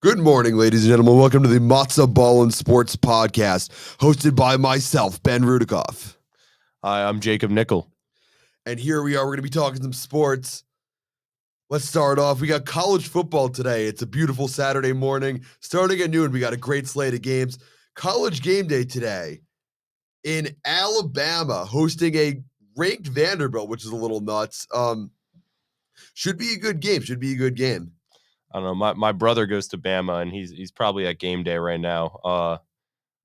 Good morning, ladies and gentlemen. Welcome to the Matzah Ballin Sports Podcast, hosted by myself, Ben Rudikoff. Hi, I'm Jacob Nickel. And here we are. We're going to be talking some sports. Let's start off. We got college football today. It's a beautiful Saturday morning. Starting at noon, we got a great slate of games. College game day today in Alabama, hosting a ranked Vanderbilt, which is a little nuts. Should be a good game. I don't know. My brother goes to Bama, and he's probably at game day right now.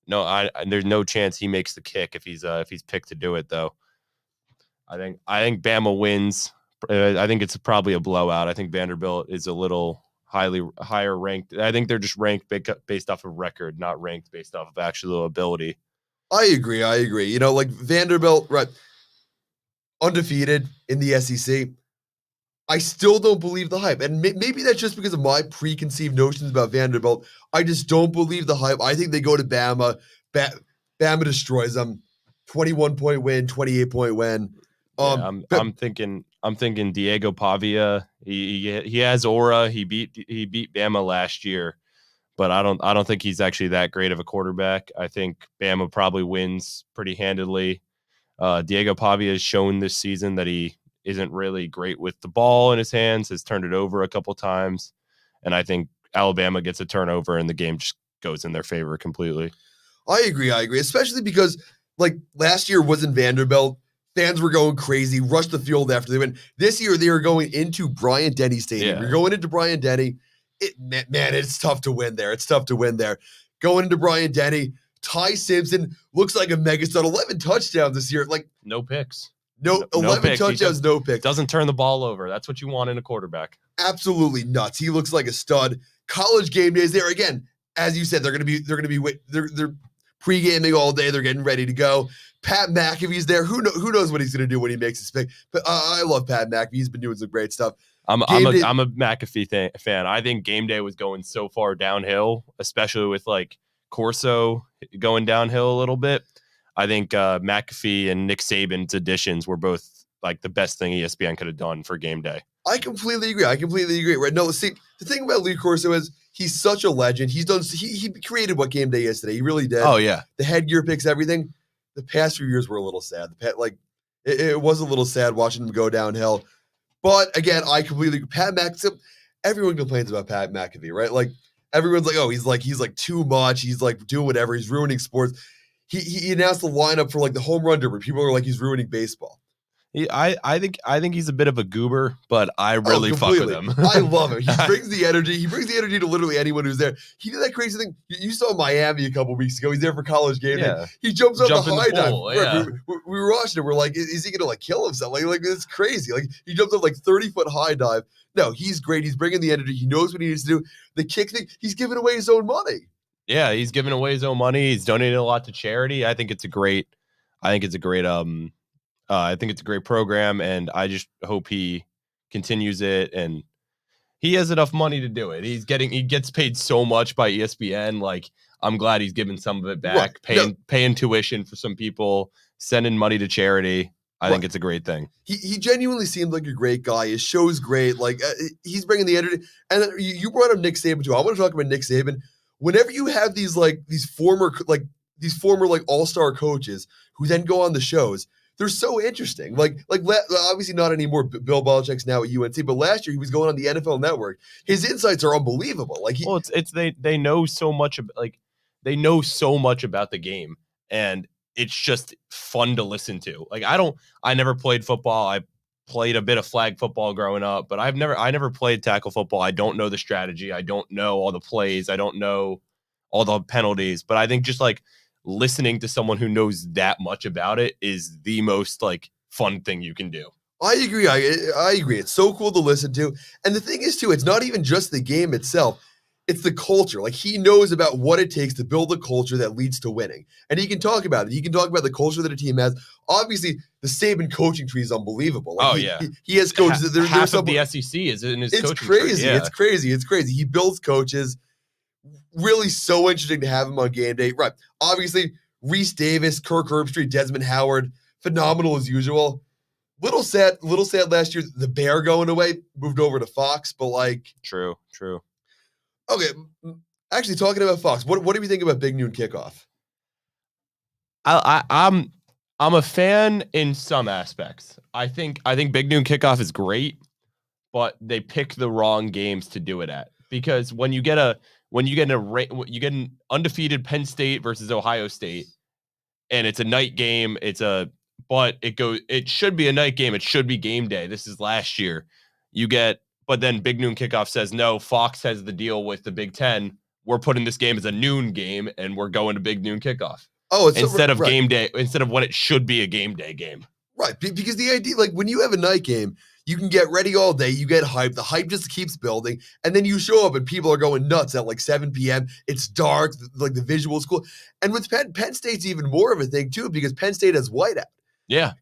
No, there's no chance he makes the kick if he's picked to do it though. I think Bama wins. I think it's probably a blowout. I think Vanderbilt is a little higher ranked. I think they're just ranked based off of record, not ranked based off of actual ability. I agree. You know, like Vanderbilt, right? Undefeated in the SEC. I still don't believe the hype. And maybe that's just because of my preconceived notions about Vanderbilt. I just don't believe the hype. I think they go to Bama. Bama destroys them. 21-point win, 28-point win. I'm thinking Diego Pavia. He has aura. He beat Bama last year, but I don't think he's actually that great of a quarterback. I think Bama probably wins pretty handedly. Diego Pavia has shown this season that he isn't really great with the ball in his hands, has turned it over a couple times. And I think Alabama gets a turnover and the game just goes in their favor completely. I agree. Especially because like last year was in Vanderbilt. Fans were going crazy, rushed the field after they went. This year they were going into Bryant-Denny Stadium. Yeah. You're going into Bryant-Denny. It's tough to win there. Going into Bryant-Denny, Ty Simpson looks like a megastar. 11 touchdowns this year. Like no picks. No 11 picks. touchdowns, no picks. Doesn't turn the ball over. That's what you want in a quarterback. Absolutely nuts. He looks like a stud. College game days there again. As you said, they're pre-gaming all day. They're getting ready to go. Pat McAfee's there. Who knows what he's going to do when he makes his pick? But I love Pat McAfee. He's been doing some great stuff. I'm a McAfee fan. I think game day was going so far downhill, especially with like Corso going downhill a little bit. I think McAfee and Nick Saban's additions were both like the best thing ESPN could have done for game day. I completely agree. Right? No, see, the thing about Lee Corso is he's such a legend. He created what game day is today. He really did. Oh yeah, the headgear picks, everything. The past few years were a little sad. It was a little sad watching him go downhill. But again, Pat McAfee. Everyone complains about Pat McAfee, right? Like everyone's like, oh, he's like too much. He's like doing whatever. He's ruining sports. He announced the lineup for like the home run derby. People are like, he's ruining baseball. I think he's a bit of a goober, but I really fuck with him. I love him. He brings the energy. He brings the energy to literally anyone who's there. He did that crazy thing. You saw Miami a couple weeks ago. He's there for college game day. He jumps up the high dive. Yeah. We were watching it. We're like, is he gonna like kill himself? Like it's crazy. Like he jumps up like 30-foot high dive. No, he's great. He's bringing the energy. He knows what he needs to do. The kick thing. He's giving away his own money. Yeah, he's giving away his own money. He's donating a lot to charity. I think it's a great program, and I just hope he continues it. And he has enough money to do it. He gets paid so much by ESPN. Like I'm glad he's giving some of it back, paying tuition for some people, sending money to charity. I think it's a great thing. He genuinely seemed like a great guy. His show's great. Like he's bringing the energy. And then you brought up Nick Saban too. I want to talk about Nick Saban. Whenever you have these former all-star coaches who then go on the shows, they're so interesting. Like obviously not anymore. Bill Belichick's now at UNC, but last year he was going on the NFL Network. His insights are unbelievable. They know so much about the game, and it's just fun to listen to. Like I never played football. I played a bit of flag football growing up, but I never played tackle football. I don't know the strategy. I don't know all the plays. I don't know all the penalties, but I think just like listening to someone who knows that much about it is the most like fun thing you can do. I agree. I agree. It's so cool to listen to. And the thing is too, it's not even just the game itself. It's the culture. Like he knows about what it takes to build a culture that leads to winning. And he can talk about it. He can talk about the culture that a team has. Obviously, the Saban coaching tree is unbelievable. Like he has coaches. Half of the SEC is in his coaching crazy. tree. Yeah. It's crazy. He builds coaches. Really so interesting to have him on game day. Right. Obviously, Reese Davis, Kirk Herbstreit, Desmond Howard, phenomenal as usual. Little sad last year, the Bear going away, moved over to Fox, but like True. Okay, actually, talking about Fox, what do you think about Big Noon Kickoff? I'm a fan in some aspects. I think Big Noon Kickoff is great, but they pick the wrong games to do it at, because you get an undefeated Penn State versus Ohio State, and it's a night game. It should be a night game. It should be game day. This is last year. But then Big Noon Kickoff says no. Fox has the deal with the Big Ten. We're putting this game as a noon game, and we're going to Big Noon Kickoff Oh, it's instead of right. game day, instead of when it should be a game day game. Right, because the idea, like when you have a night game, you can get ready all day, you get hyped, the hype just keeps building, and then you show up and people are going nuts at like 7 p.m. It's dark, like the visual's cool. And with Penn State's even more of a thing too, because Penn State has whiteout. Yeah.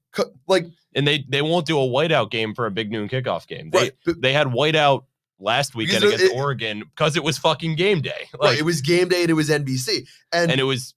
Like, and they won't do a whiteout game for a Big Noon Kickoff game. They had whiteout last weekend against Oregon because it was fucking game day. Right, it was game day and it was NBC. And it was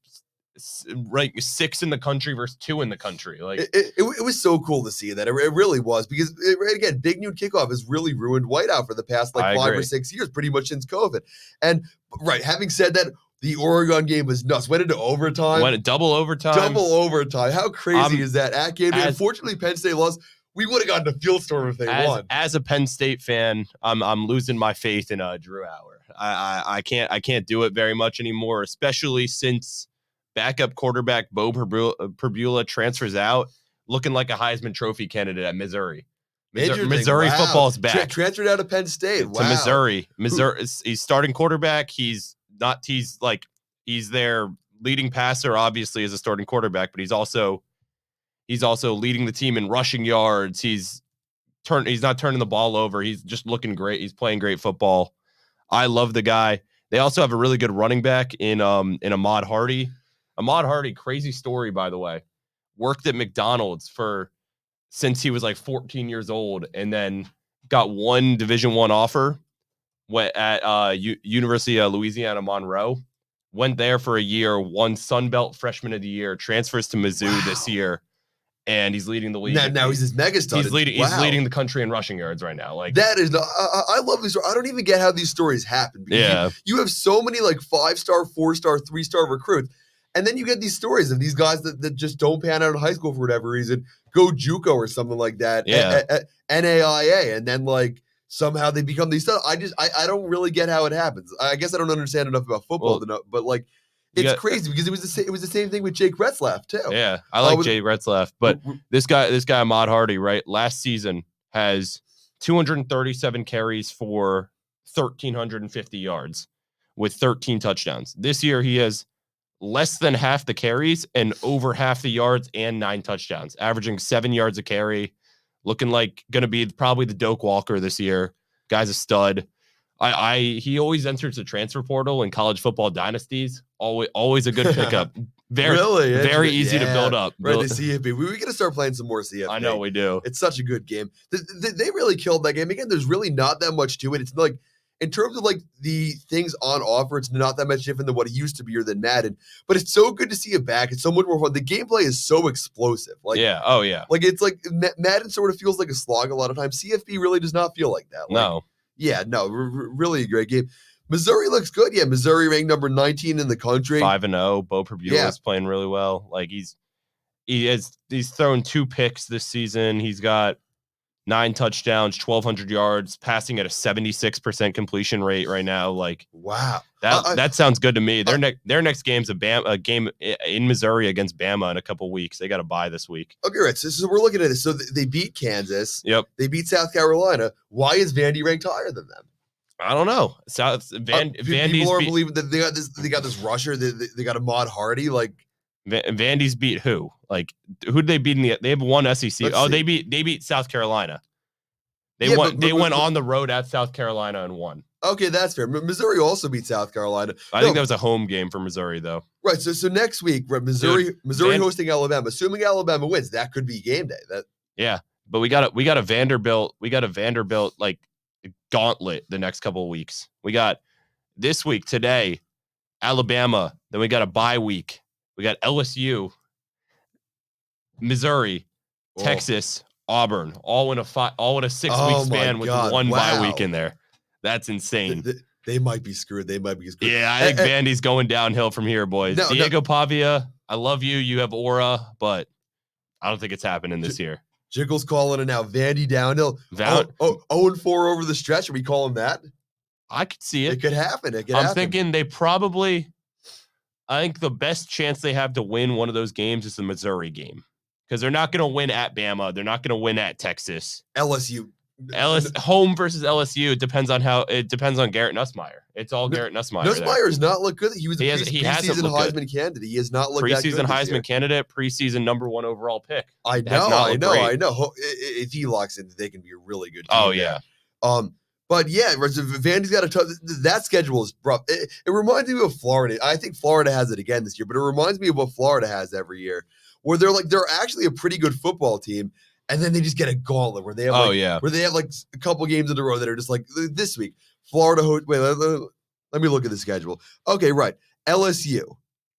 right 6 in the country versus 2 in the country. Like it was so cool to see that. It really was, because again, Big Noon Kickoff has really ruined whiteout for the past like 5 or 6 years, pretty much since COVID. And right, having said that, the Oregon game was nuts. Went into overtime. Went double overtime. Double overtime. How crazy is that? At game day. Unfortunately, Penn State lost. We would have gotten a field storm if they won. As a Penn State fan, I'm losing my faith in Drew Hauer. I can't do it very much anymore, especially since backup quarterback Bo Perbula transfers out, looking like a Heisman Trophy candidate at Missouri. Missouri football's back. Transferred out of Penn State to Missouri. He's starting quarterback. He's their leading passer, obviously, as a starting quarterback, but he's also leading the team in rushing yards. He's not turning the ball over. He's just looking great. He's playing great football. I love the guy. They also have a really good running back in Ahmad Hardy. Ahmad Hardy, crazy story, by the way, worked at McDonald's since he was like 14 years old, and then got one Division I offer. Went at University of Louisiana Monroe. Went there for a year, won Sun Belt Freshman of the Year, transfers to Mizzou this year, and he's leading the league. Now he's this mega star. He's leading the country in rushing yards right now. Like, that is, I love these. I don't even get how these stories happen. Yeah, you have so many like 5-star, 4-star, 3-star recruits, and then you get these stories of these guys that just don't pan out in high school for whatever reason, go JUCO or something like that. Yeah, NAIA, and then like somehow they become these stuff. I don't really get how it happens. I guess I don't understand enough about football to know, but like, it's crazy because it was the same thing with Jake Retzlaff too. Yeah, I like Jake Retzlaff, but this guy Ahmad Hardy, right, last season has 237 carries for 1,350 yards with 13 touchdowns. This year he has less than half the carries and over half the yards and 9 touchdowns, averaging 7 yards a carry. Looking like going to be probably the Doak Walker this year. Guy's a stud. He always enters the transfer portal in college football dynasties. Always a good pickup. Very easy to build up. Right, the CFP. We're going to start playing some more CFP. I know we do. It's such a good game. They really killed that game. Again, there's really not that much to it. It's like, in terms of like the things on offer, it's not that much different than what it used to be or than Madden. But it's so good to see it back. It's so much more fun. The gameplay is so explosive. Like, yeah, oh yeah. Like, it's like Madden sort of feels like a slog a lot of times. CFP really does not feel like that. Like, no. Yeah, no, really a great game. Missouri looks good. Yeah, Missouri ranked number 19 in the country. 5-0. Bo Perbula is playing really well. Like he's thrown 2 picks this season. He's got 9 touchdowns, 1,200 yards, passing at a 76% completion rate right now. Like, wow, that sounds good to me. Their next game's a game in Missouri against Bama in a couple weeks. They got a bye this week. Okay, right. So we're looking at this. So they beat Kansas. Yep. They beat South Carolina. Why is Vandy ranked higher than them? I don't know. People are believing that they got this rusher. They got Ahmad Hardy. Like, Vandy's beat who? Like, who did they beat in they have one SEC. They beat South Carolina. They went on the road at South Carolina and won. Okay, that's fair. Missouri also beat South Carolina. I think that was a home game for Missouri, though. Right. So next week, Missouri hosting Alabama. Assuming Alabama wins, that could be game day. But we got a Vanderbilt like gauntlet the next couple of weeks. We got this week today, Alabama. Then we got a bye week. We got LSU, Missouri, Texas, Auburn, all in a 6-week span with one bye week in there. That's insane. They might be screwed. Yeah, I think Vandy's going downhill from here, boys. Diego Pavia, I love you. You have aura, but I don't think it's happening this year. Jiggles calling it now. Vandy downhill. 0-4 over the stretch. Are we calling that? I could see it. It could happen. I'm thinking they probably, I think the best chance they have to win one of those games is the Missouri game. Because they're not going to win at Bama. They're not going to win at Texas. LSU. Home versus LSU. It depends on Garrett Nussmeier. It's all Garrett Nussmeier. Nussmeier has not looked good. He was he preseason Heisman candidate. He has not looked that good. Preseason Heisman candidate, preseason #1 overall pick. I know. If he locks in, they can be a really good team. Oh, yeah. But yeah, Vandy's got a tough. That schedule is rough. It reminds me of Florida. I think Florida has it again this year, but it reminds me of what Florida has every year, where they're actually a pretty good football team, and then they just get a gauntlet where they have where they have like a couple games in a row that are just like this week. Florida. Wait, let me look at the schedule. Okay, right. LSU.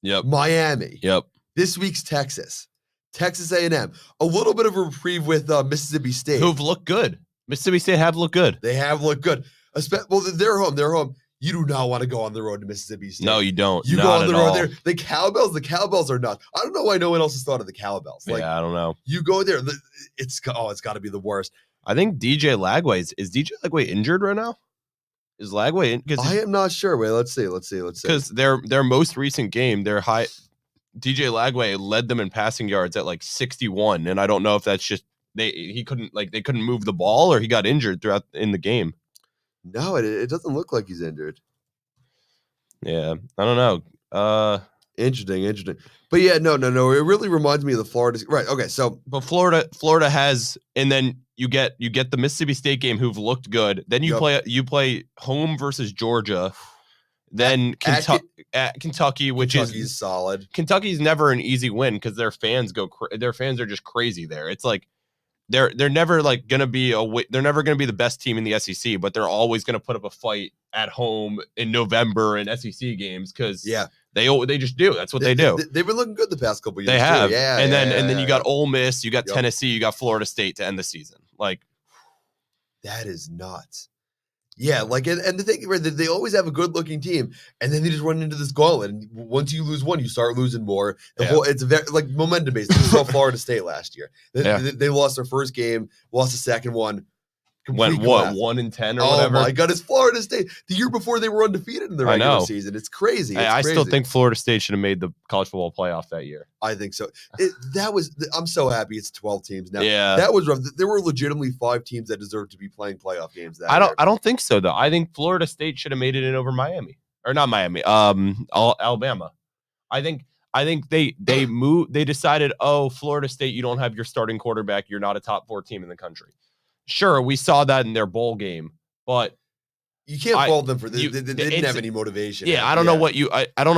Yep. Miami. Yep. This week's Texas A&M. A little bit of a reprieve with Mississippi State, who've looked good. Mississippi State have looked good. They have looked good. Well, they're home. You do not want to go on the road to Mississippi State. No, you don't. You go on the road there. The Cowbells are nuts. I don't know why no one else has thought of the Cowbells. Yeah, I don't know. You go there. It's got to be the worst. I think DJ Lagway is DJ Lagway injured right now? Is Lagway in? I am not sure. Wait, let's see. Because their most recent game, DJ Lagway led them in passing yards at like 61, and I don't know if that's just they couldn't move the ball or he got injured throughout in the game. No, it doesn't look like he's injured. Yeah, I don't know. Interesting. But yeah, no. It really reminds me of the Florida. Right. Okay. So, but Florida has, and then you get the Mississippi State game, who've looked good. Then you play home versus Georgia. Then at Kentucky, which Kentucky's solid. Kentucky's never an easy win because their fans are just crazy there. It's like they're never like gonna be they're never gonna be the best team in the SEC, but they're always gonna put up a fight at home in November in SEC games because they just do. That's what they do. They've been looking good the past couple of years. They have, too. Yeah. And then you got Ole Miss, you got Tennessee, you got Florida State to end the season. Like that is nuts. Yeah, like and the thing right, they always have a good looking team, and then they just run into this gauntlet. And once you lose one, you start losing more. It's very like momentum based. We saw Florida State last year. They lost their first game, lost the second one. Went what 1-10 or whatever. Oh my God, it's Florida State. The year before they were undefeated in the regular season. It's crazy. I still think Florida State should have made the college football playoff that year. I think so. I'm so happy it's 12 teams now. Yeah, that was rough. There were legitimately 5 teams that deserved to be playing playoff games. I don't think so though. I think Florida State should have made it in over Miami or not Miami. Alabama. I think they decided, Florida State, you don't have your starting quarterback. You're not a top 4 team in the country. Sure, we saw that in their bowl game, but you can't fault them for this. They didn't have any motivation. Yeah, I don't know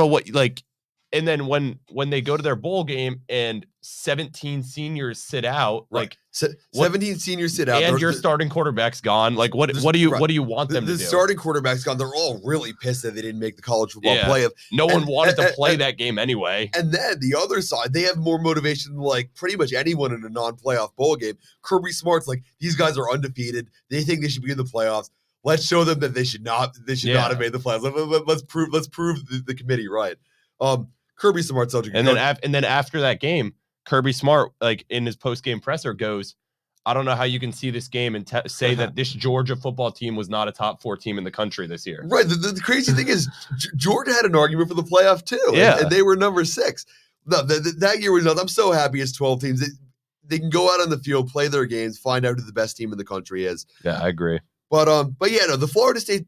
what like. And then when they go to their bowl game and 17 seniors sit out, like 17 seniors sit out, and your starting quarterback's gone. Like what do you want them to do? The starting quarterback's gone. They're all really pissed that they didn't make the college football playoff. No one wanted to play that game anyway. And then the other side, they have more motivation than like pretty much anyone in a non-playoff bowl game. Kirby Smart's like, these guys are undefeated. They think they should be in the playoffs. Let's show them that they should not have made the playoffs. Let's prove the committee right. Kirby Smart, and then after that game, Kirby Smart, like in his post-game presser, goes, "I don't know how you can see this game and say that this Georgia football team was not a top 4 team in the country this year." Right. The crazy thing is, Georgia had an argument for the playoff too. Yeah, and they were number 6. No, that year was nuts. I'm so happy it's 12 teams. They can go out on the field, play their games, find out who the best team in the country is. Yeah, I agree. But yeah, no, the Florida State,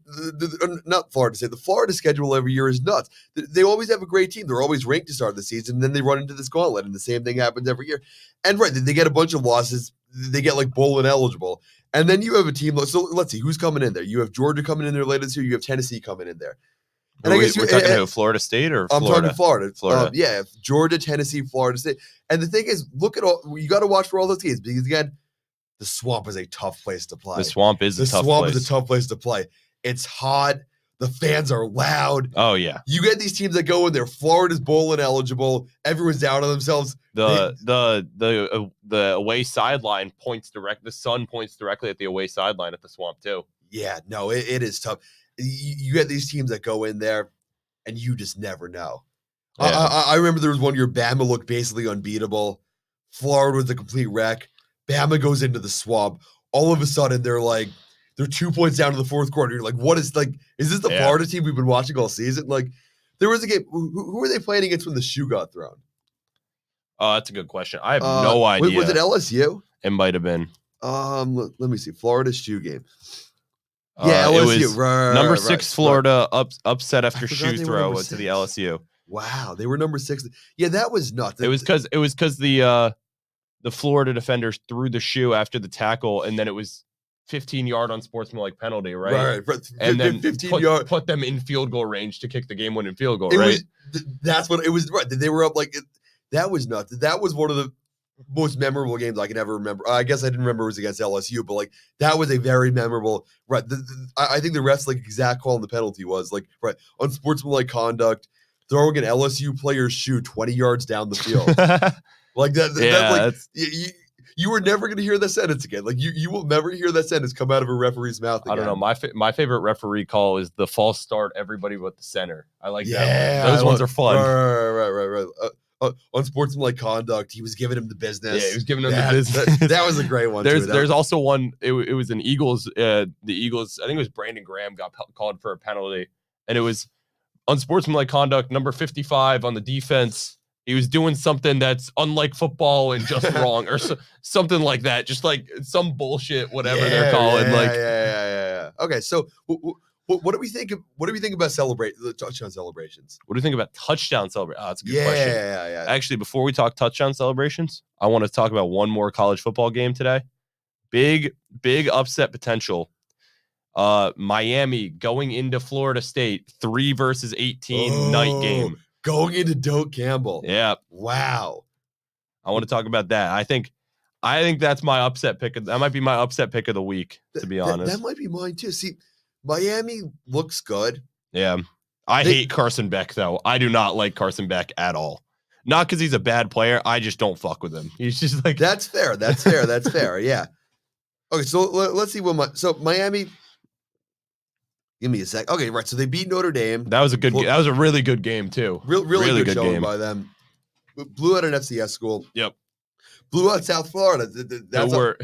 not Florida State, the Florida schedule every year is nuts. They always have a great team. They're always ranked to start the season, and then they run into this gauntlet, and the same thing happens every year. And right, they get a bunch of losses. They get like bowl ineligible, and then you have a team. So let's see who's coming in there. You have Georgia coming in there later this year. You have Tennessee coming in there. And I guess we're talking about Florida State or Florida? I'm talking Florida. Yeah, Georgia, Tennessee, Florida State. And the thing is, look at all you got to watch for all those games because again, the Swamp is a tough place to play. The Swamp is a tough place to play. It's hot. The fans are loud. Oh yeah. You get these teams that go in there. Florida's bowl ineligible. Everyone's down on themselves. The away sideline points direct. The sun points directly at the away sideline at the Swamp too. Yeah, no, it is tough. you had these teams that go in there, and you just never know. Yeah. I remember there was one year Bama looked basically unbeatable. Florida was a complete wreck. Bama goes into the swamp. All of a sudden, they're 2 points down to the fourth quarter. You're like, what is is this the Florida team we've been watching all season? Like, there was a game. Who were they playing against when the shoe got thrown? Oh, that's a good question. I have no idea. Was it LSU? It might have been. Let me see. Florida shoe game. Yeah, LSU. It was number 6 Florida upset after forgot shoe they were throw number to the 6. LSU. Wow, they were number 6. Yeah, that was nuts. It was because the Florida defenders threw the shoe after the tackle, and then it was 15-yard unsportsmanlike penalty, right? Right. And then 15 yard. put them in field goal range to kick the game-winning field goal, right? That's what it was. Right, they were up that was nuts. That was one of the most memorable games I can ever remember. I guess I didn't remember it was against LSU, but that was a very memorable. Right, I think the ref's exact call on the penalty was unsportsmanlike conduct, throwing an LSU player's shoe 20 yards down the field. You were never going to hear that sentence again. You will never hear that sentence come out of a referee's mouth again. I don't know. My favorite referee call is the false start. Everybody but the center. I like that. Yeah, Those ones are fun. Right. Unsportsmanlike conduct. He was giving him the business. Yeah, he was giving him the business. That was a great one. There's also one. It was an Eagles. The Eagles. I think it was Brandon Graham got called for a penalty, and it was unsportsmanlike conduct. Number 55 on the defense. He was doing something that's unlike football and just wrong, or something like that. Just some bullshit, whatever they're calling. Yeah. Okay, so what do we think? What do we think about the touchdown celebrations? What do you think about touchdown celebrations? Oh, that's a good question. Yeah. Actually, before we talk touchdown celebrations, I want to talk about one more college football game today. Big upset potential. Miami going into Florida State, 3 versus 18 night game. Going into Doak Campbell. Yeah. Wow. I want to talk about that. I think that's my upset pick. That might be my upset pick of the week, to be honest. That might be mine too. See, Miami looks good. Yeah. I hate Carson Beck, though. I do not like Carson Beck at all. Not because he's a bad player. I just don't fuck with him. He's just That's fair. That's fair. Yeah. Okay, so let's see what Miami. Give me a sec. Okay, right. So they beat Notre Dame. That was a good. That was a really good game too. Really good showing by them. Blew out an FCS school. Yep. Blew out South Florida.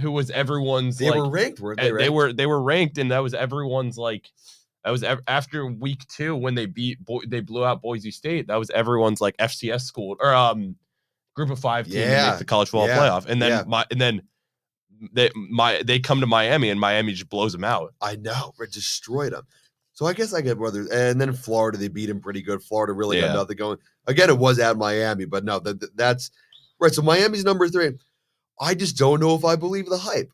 Who was everyone's. They were ranked, weren't they? Ranked? They were ranked, and that was everyone's That was after week 2 when they blew out Boise State. That was everyone's FCS school or group of 5 team to make the college football playoff, and then they come to Miami and Miami just blows them out. I know, it destroyed them. So I guess I get whether, and then in Florida they beat him pretty good. Florida really got nothing going. Again, it was at Miami, but no, that's right. So Miami's number 3. I just don't know if I believe the hype.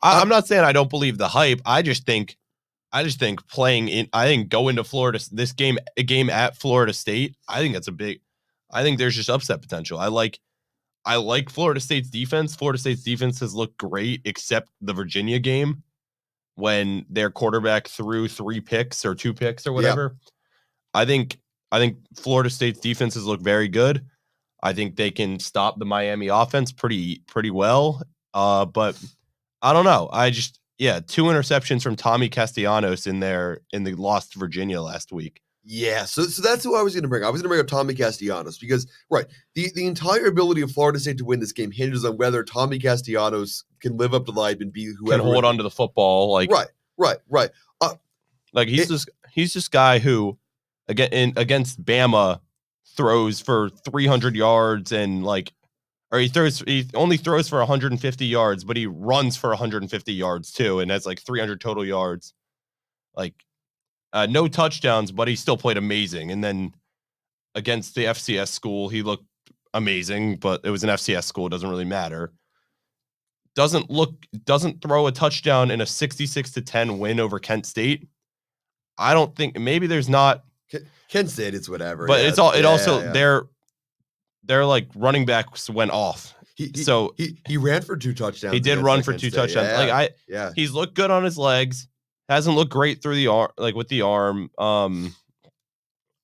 I'm not saying I don't believe the hype. I just think playing in. I think going to Florida, this game, a game at Florida State. I think that's a big. I think there's just upset potential. I like Florida State's defense. Florida State's defense has looked great, except the Virginia game when their quarterback threw 3 picks or 2 picks or whatever. I think Florida State's defenses look very good. I think they can stop the Miami offense pretty well. But I don't know. 2 interceptions from Tommy Castellanos in the loss to Virginia last week. Yeah, so that's who I was going to bring. I was going to bring up Tommy Castellanos because, the entire ability of Florida State to win this game hinges on whether Tommy Castellanos can live up to the hype and be whoever. Can hold onto the football. Right. He's this guy who, against Bama, throws for 300 yards and he only throws for 150 yards, but he runs for 150 yards too, and that's 300 total yards. No touchdowns, but he still played amazing. And then against the FCS school, he looked amazing, but it was an FCS school. It doesn't really matter. Doesn't throw a touchdown in a 66-10 win over Kent State. I don't think, maybe there's not. Kent State, it's whatever. But their running backs went off. He ran for 2 touchdowns. He did run for 2 touchdowns. He's looked good on his legs. Hasn't looked great through the arm, with the arm.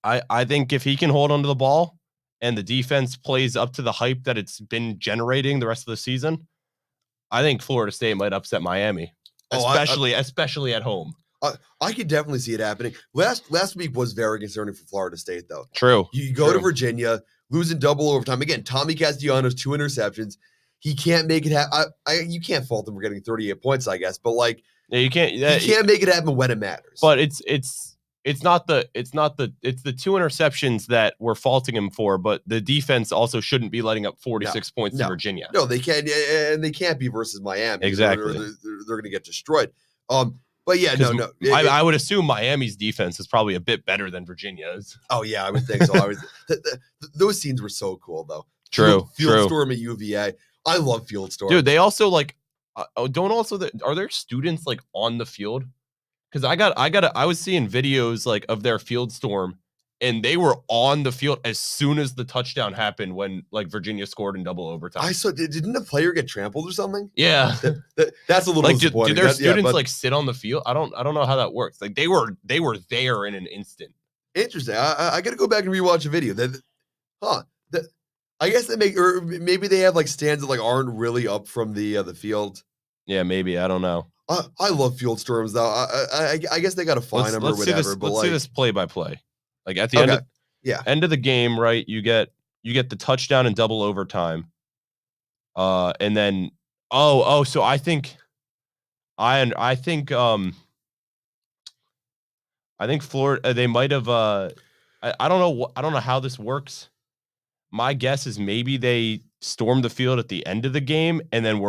I think if he can hold onto the ball and the defense plays up to the hype that it's been generating the rest of the season, I think Florida State might upset Miami, especially at home. I could definitely see it happening. Last week was very concerning for Florida State, though. True. You go to Virginia, losing double overtime. Again, Tommy Castellanos, 2 interceptions. He can't make it happen. You can't fault him for getting 38 points, I guess. But like, yeah, you can't. He can't make it happen when it matters. But it's the 2 interceptions that we're faulting him for. But the defense also shouldn't be letting up 46 points to Virginia. No, they can't, and they can't be versus Miami. Exactly, they're going to get destroyed. But yeah, no. I would assume Miami's defense is probably a bit better than Virginia's. Oh yeah, I would think so. Those scenes were so cool, though. True. Field Storm at UVA. I love Field Storm. Dude, they also like are there students like on the field? Because I was seeing videos like of their Field Storm, and they were on the field as soon as the touchdown happened when like Virginia scored in double overtime. I saw. Didn't a player get trampled or something? Yeah, that's a little like disappointing. Do their students like sit on the field? I don't know how that works. Like they were there in an instant. Interesting. I got to go back and rewatch a video. I guess they or maybe they have like stands that like aren't really up from the field. Yeah, maybe. I don't know. I love Field Storms though. I guess they got to fine them or whatever. Let's see this play by play. Like at the end of the game, right? You get the touchdown in double overtime. And then so I think Florida they might have I don't know how this works. My guess is maybe they stormed the field at the end of the game and then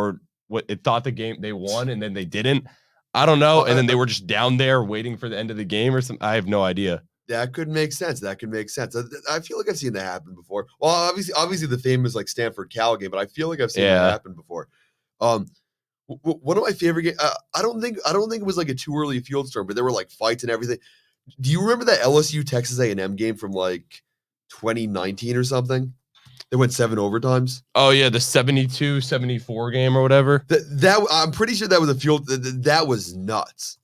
thought the game they won and then they didn't. I don't know. And then they were just down there waiting for the end of the game or something. I have no idea. That could make sense. I feel like I've seen that happen before. Well, obviously the famous like Stanford Cal game, but I feel like I've seen that happen before. One of my favorite games. I don't think it was like a too early Field Storm, but there were like fights and everything. Do you remember that LSU Texas A&M game from like 2019 or something? They went 7 overtimes. Oh yeah, the 72-74 game or whatever. That I'm pretty sure that was a field. That was nuts.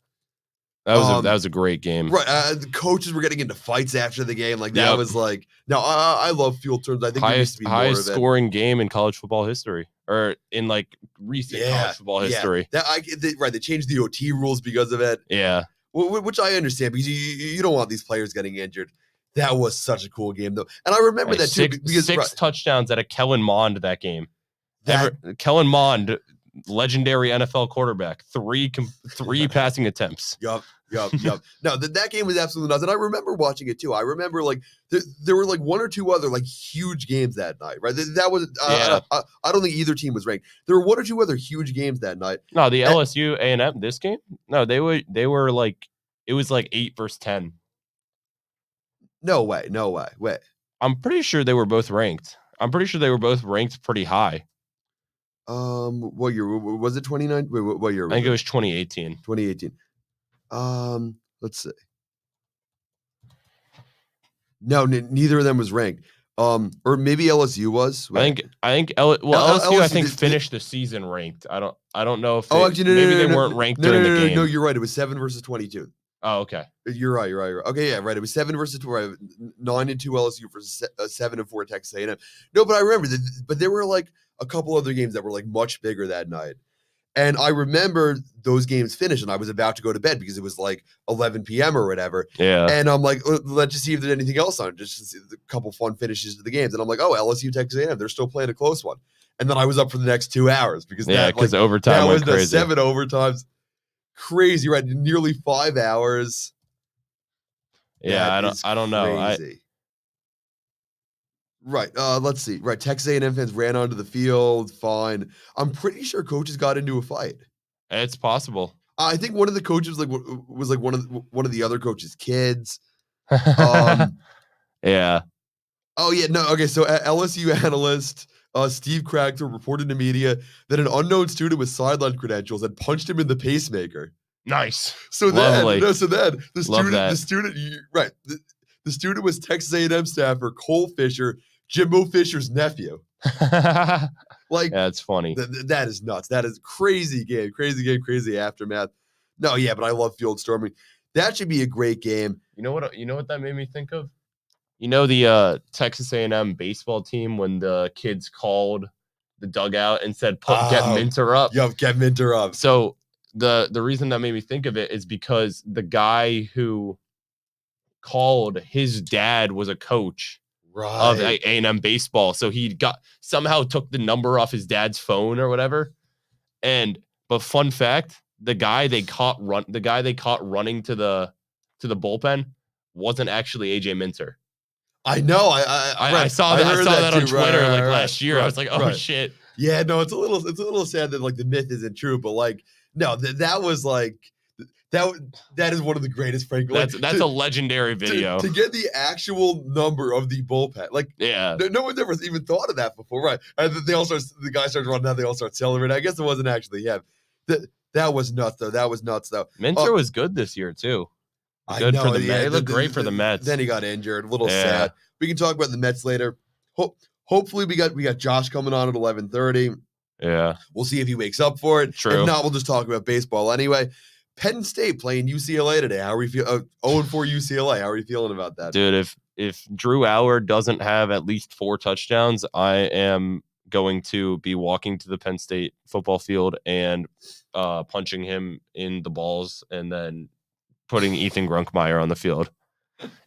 That was a great game. Right. The coaches were getting into fights after the game. Like that was like. No, I love Field Terms. I think highest scoring game in college football history, or in like recent college football history. They changed the OT rules because of it. Yeah. Which I understand because you don't want these players getting injured. That was such a cool game, though. And I remember that too. Because six touchdowns out of Kellen Mond that game. Kellen Mond, legendary NFL quarterback, three passing attempts. Yup. No, that game was absolutely nuts. And I remember watching it too. I remember like there were like 1 or 2 other like huge games that night, right? That was I don't think either team was ranked. There were 1 or 2 other huge games that night. No, the LSU A&M this game? No, they were like it was like 8 versus 10. No way. Wait. I'm pretty sure they were both ranked. I'm pretty sure they were both ranked pretty high. What year was it? 29? Wait, what year? I think it was 2018. 2018. Let's see. No, neither of them was ranked. Or maybe LSU was. Wait. I think LSU I think finished the season ranked. I don't know if they weren't ranked during the game. No, you're right. It was 7 versus 22. Oh, okay. You're right. Okay, yeah, right. It was 7 versus 2, 9-2 LSU versus 7-4 Texas A&M. No, but I remember but there were like a couple other games that were like much bigger that night. And I remember those games finished, and I was about to go to bed because it was like 11 p.m. or whatever. Yeah. And I'm like, let's just see if there's anything else on. Just a couple fun finishes to the games. And I'm like, oh, LSU, Texas A&M, they're still playing a close one. And then I was up for the next 2 hours because overtime went crazy. The 7 overtimes. Crazy, right? Nearly 5 hours. Yeah, I don't know. Right. Let's see. Right. Texas A&M fans ran onto the field. Fine. I'm pretty sure coaches got into a fight. It's possible. I think one of the coaches was like one of the other coaches' kids. Yeah. Oh yeah. No. Okay. So LSU analyst Steve Cragthorpe reported to media that an unknown student with sideline credentials had punched him in the pacemaker. Nice. So then the student was Texas A&M staffer Cole Fisher, Jimbo Fisher's nephew. Like, that's funny. That is nuts. That is crazy game, crazy aftermath. No, yeah, but I love field storming. That should be a great game. You know what that made me think of? You know the Texas A&M baseball team when the kids called the dugout and said, "Get Minter up." Yo, get Minter up. So the reason that made me think of it is because the guy who called, his dad was a coach of Right. A&M baseball, so he somehow took the number off his dad's phone or whatever. But fun fact, the guy they caught running to the bullpen wasn't actually AJ Minter. I know. I saw that. I saw that on Twitter last year. I was like, oh shit. Yeah, no, it's a little sad that like the myth isn't true, but like no, that was like that is one of the greatest Frank. That's a legendary video to get the actual number of the bullpen. Like, yeah, no one's ever even thought of that before, right? And then the guy starts running out. They all start celebrating. I guess it wasn't actually him. That was nuts though. That was nuts though. Minter was good this year too. Good for the Mets. He looked great for the Mets. Then he got injured. A little sad. We can talk about the Mets later. Hopefully we got Josh coming on at 11:30. Yeah. We'll see if he wakes up for it. True. If not, we'll just talk about baseball anyway. Penn State playing UCLA today. How are we feel? 0-4 UCLA. How are you feeling about that, dude? If Drew Howard doesn't have at least 4 touchdowns, I am going to be walking to the Penn State football field and punching him in the balls, and then putting Ethan Grunkmeyer on the field.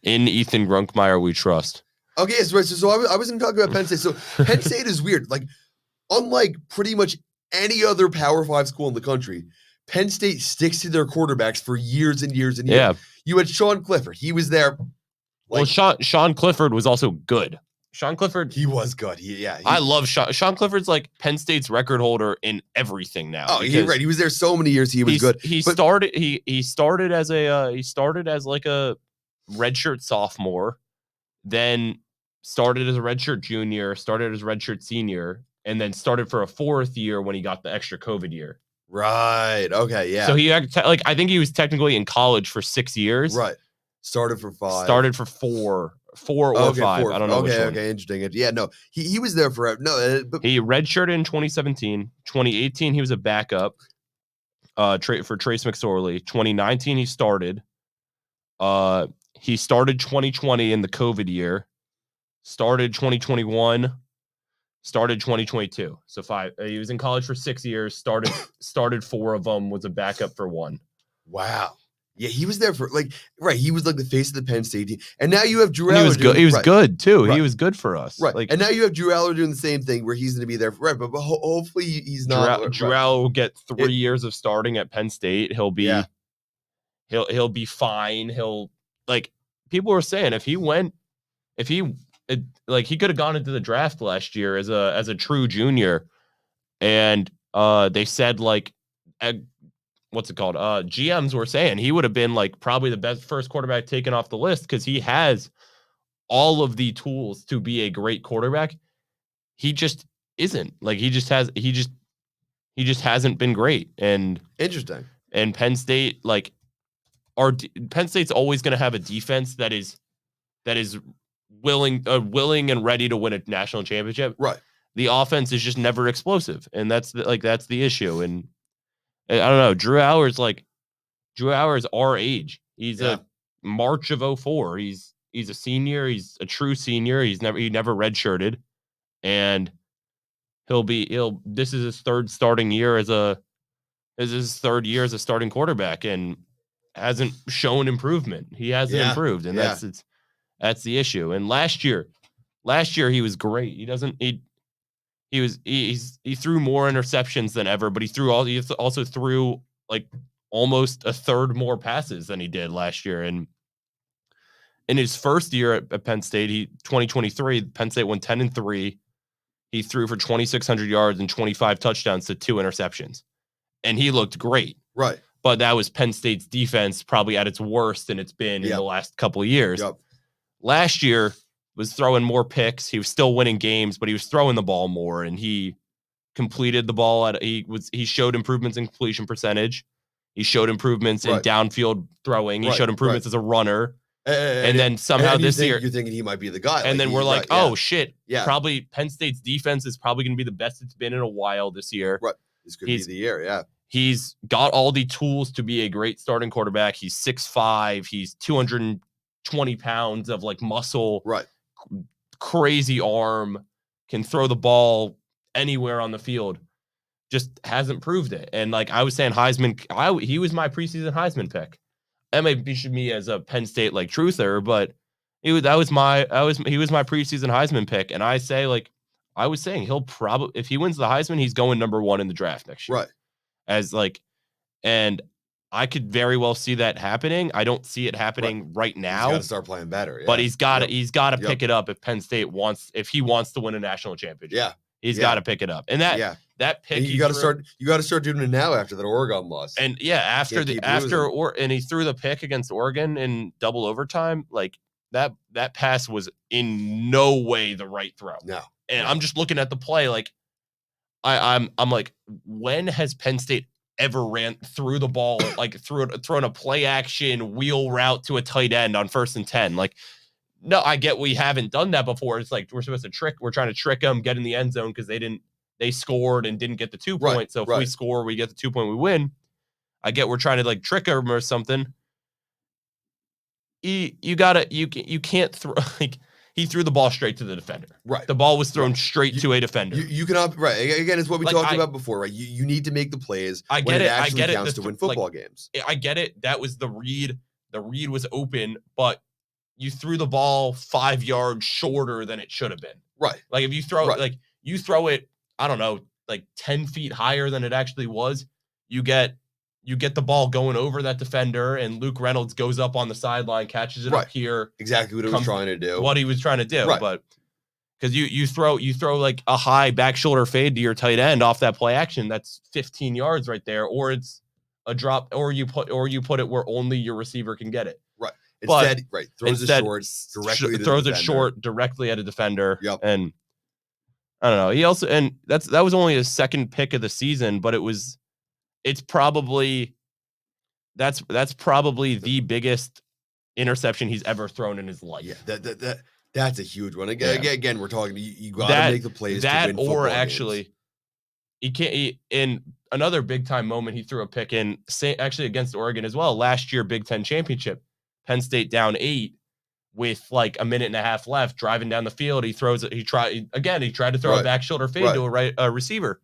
In Ethan Grunkmeyer, we trust. Okay, so I was going to talk about Penn State. So Penn State is weird. Like, unlike pretty much any other Power 5 school in the country, Penn State sticks to their quarterbacks for years and years and years. Yeah. You had Sean Clifford. He was there. Well, Sean Clifford was also good. Sean Clifford. He was good. I love Sean. Sean Clifford's like Penn State's record holder in everything now. Oh, he's right. He was there so many years. He was good. He started as like a redshirt sophomore, then started as a redshirt junior, started as a redshirt senior, and then started for a 4th year when he got the extra COVID year. Right. Okay. Yeah. So he I think he was technically in college for 6 years. Right. Started for 5. Started for 4 or 5. I don't know. Okay. Interesting. Yeah. No. He was there forever. No. But he redshirted in 2017. 2018 he was a backup. For Trace McSorley. 2019 he started. He started 2020 in the COVID year. Started 2021. Started 2022. So 5. He was in college for 6 years. Started 4 of them. Was a backup for 1. Wow. Yeah, he was there for he was like the face of the Penn State team. And now you have Drew Aller. He was good too. Right. He was good for us. Right. And now you have Drew Aller doing the same thing where he's going to be there forever. But hopefully he's not. Drew Aller will get 3 years of starting at Penn State. He'll be fine. People were saying he could have gone into the draft last year as a true junior, and they said what's it called? GMs were saying he would have been probably the best first quarterback taken off the list because he has all of the tools to be a great quarterback. He just isn't. He just hasn't been great. And interesting. And Penn State, Penn State's always going to have a defense that is willing and ready to win a national championship. Right. The offense is just never explosive, and that's the issue. And I don't know. Drew Hour's our age. He's a March of 2004. He's a senior. He's a true senior. He never redshirted, and this is his 3rd starting year as a starting quarterback, and hasn't shown improvement. He hasn't improved, and that's the issue. And last year he was great. He threw more interceptions than ever, but he also threw almost a third more passes than he did last year. And in his first year at Penn State, 2023, Penn State went 10-3. He threw for 2,600 yards and 25 touchdowns to 2 interceptions, and he looked great. Right. But that was Penn State's defense probably at its worst than it's been in the last couple of years. Yep. Last year was throwing more picks. He was still winning games, but he was throwing the ball more, and he completed the ball he showed improvements in completion percentage. He showed improvements in downfield throwing. He showed improvements as a runner. And then somehow this year you're thinking he might be the guy. And then we're oh shit. Yeah. Probably Penn State's defense is probably going to be the best it's been in a while this year. Right. This could be the year. Yeah. He's got all the tools to be a great starting quarterback. He's 6'5". He's 220 pounds of muscle. Right. Crazy arm. Can throw the ball anywhere on the field. just hasn't proved it. And like I was saying, Heisman, he was my preseason Heisman pick. That may be me as a Penn State like truther, but he was my preseason Heisman pick. And I say, like I was saying, he'll probably, if he wins the Heisman, he's going number 1 in the draft next year. Right. As like, and I could very well see that happening. I don't see it happening right now. He's got to start playing better. Yeah. But he's got to pick it up if Penn State if he wants to win a national championship. Yeah. He's got to pick it up. And that pick, you got to start doing it now after that Oregon loss. And and he threw the pick against Oregon in double overtime. Like that pass was in no way the right throw. No. And I'm just looking at the play, like I'm like, when has Penn State ever ran through the ball, like thrown a play action wheel route to a tight end on 1st and 10? Like, no, I get we haven't done that before. It's like we're trying to trick them, get in the end zone because they scored and didn't get the 2 points. So if we score, we get the 2 point, we win. I get we're trying to like trick them or something. You can't throw like. He threw the ball straight to the defender. Right. The ball was thrown straight to a defender. You cannot, right. Again, it's what we talked about before, right? You need to make the plays when it actually counts to win football games. I get it. That was the read. The read was open, but you threw the ball 5 yards shorter than it should have been. Right. Like if you throw it, I don't know, like 10 feet higher than it actually was, you get the ball going over that defender, and Luke Reynolds goes up on the sideline, catches it up here. Exactly what he was trying to do. What he was trying to do, but because you throw like a high back shoulder fade to your tight end off that play action, that's 15 yards right there, or it's a drop, or you put it where only your receiver can get it. Right. Throws it short directly at a defender. Yep. And I don't know. He also, and that was only his second pick of the season, but that's probably the biggest interception he's ever thrown in his life. Yeah, that's a huge one. Again, we're talking. You got to make the plays. To win or actually, games. He can't. In another big time moment, he threw a pick actually against Oregon as well last year, Big Ten championship. Penn State down 8 with like a minute and a half left, driving down the field. He throws it. He tried to throw a back shoulder fade to a receiver.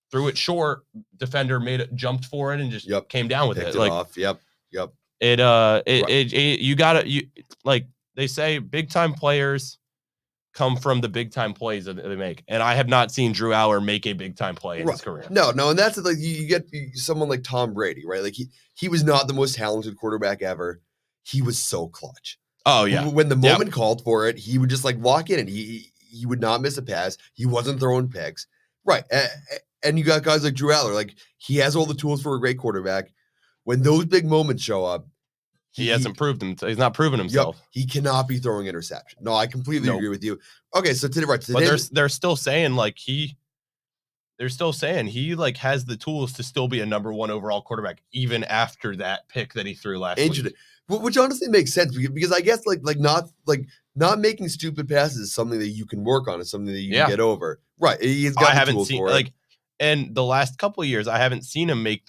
Threw it short. Defender jumped for it and just came down with Picked it. Like off. Yep. You gotta like they say, big time players come from the big time plays that they make, and I have not seen Drew Allar make a big time play in his career. No, and that's like you get someone like Tom Brady, right? Like he was not the most talented quarterback ever. He was so clutch. Oh yeah, when the moment called for it, he would just like walk in and he would not miss a pass. He wasn't throwing picks, right? And you got guys like Drew Allar, like he has all the tools for a great quarterback. When those big moments show up, he hasn't proved himself. He's not proven himself. He cannot be throwing interception. No, I completely agree with you. Okay, so today, but they're still saying like he like has the tools to still be a number 1 overall quarterback even after that pick that he threw last week. Which honestly makes sense because I guess not making stupid passes is something that you can work on. It's something that you can get over. Right. He's got the tools for it. And the last couple of years, I haven't seen him make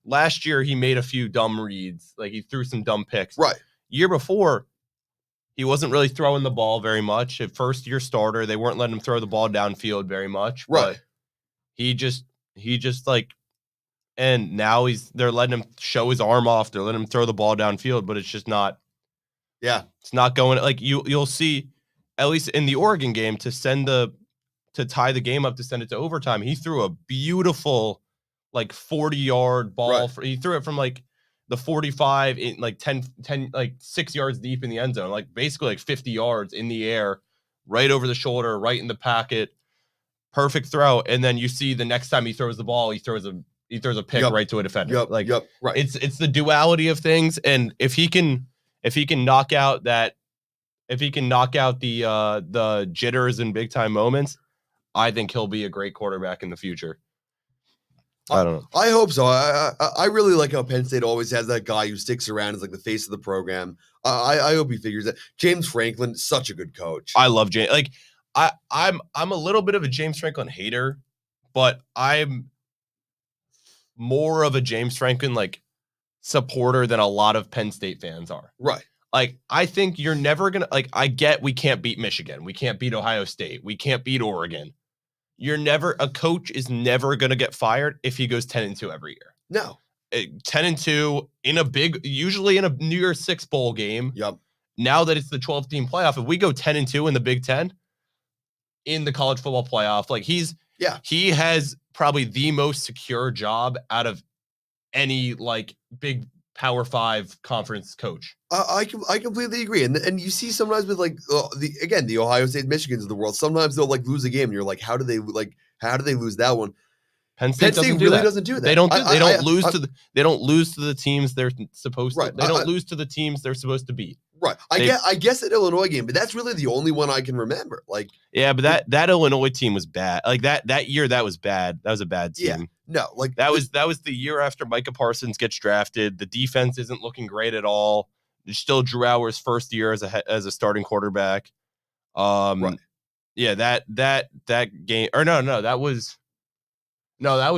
last year he made a few dumb reads. Like he threw some dumb picks. Right. Year before, he wasn't really throwing the ball very much. At first year starter, they weren't letting him throw the ball downfield very much. Right. He just like, and now they're letting him show his arm off. They're letting him throw the ball downfield, but it's just not. Yeah. It's not going like you'll see, at least in the Oregon game, to tie the game up, to send it to overtime. He threw a beautiful, like 40-yard ball. Right. He threw it from like the 45 in like 10, like 6 yards deep in the end zone, like basically like 50 yards in the air, right over the shoulder, right in the pocket. Perfect throw. And then you see the next time he throws the ball, he throws a pick right to a defender. Right. It's the duality of things. And if he can knock out the jitters in big time moments, I think he'll be a great quarterback in the future. I don't know. I hope so. I really like how Penn State always has that guy who sticks around as like the face of the program. I hope he figures that. James Franklin, such a good coach. I love James. Like I'm a little bit of a James Franklin hater, but I'm more of a James Franklin like supporter than a lot of Penn State fans are. Right. Like, I think you're never gonna, like, I get we can't beat Michigan, we can't beat Ohio State, we can't beat Oregon, a coach is never going to get fired if he goes 10-2 every year. No. 10-2 usually in a New Year's Six bowl game. Yep. Now that it's the 12-team playoff, if we go 10-2 in the Big Ten in the college football playoff, like he has probably the most secure job out of any like big Power 5 conference coach. I completely agree, and you see sometimes with like the Ohio State Michigans of the world, sometimes they'll like lose a game, and you're like, how do they lose that one? Penn State doesn't do that. They don't lose to the teams they're supposed to. They don't lose to the teams they're supposed to beat. Right. I guess that Illinois game, but that's really the only one I can remember. Like, yeah, but that Illinois team was bad. Like that year, that was bad. That was a bad team. Yeah. No, like that was the year after Micah Parsons gets drafted. The defense isn't looking great at all. It's still Drew Hour's first year as a starting quarterback. Right. Yeah, that game, or no, that was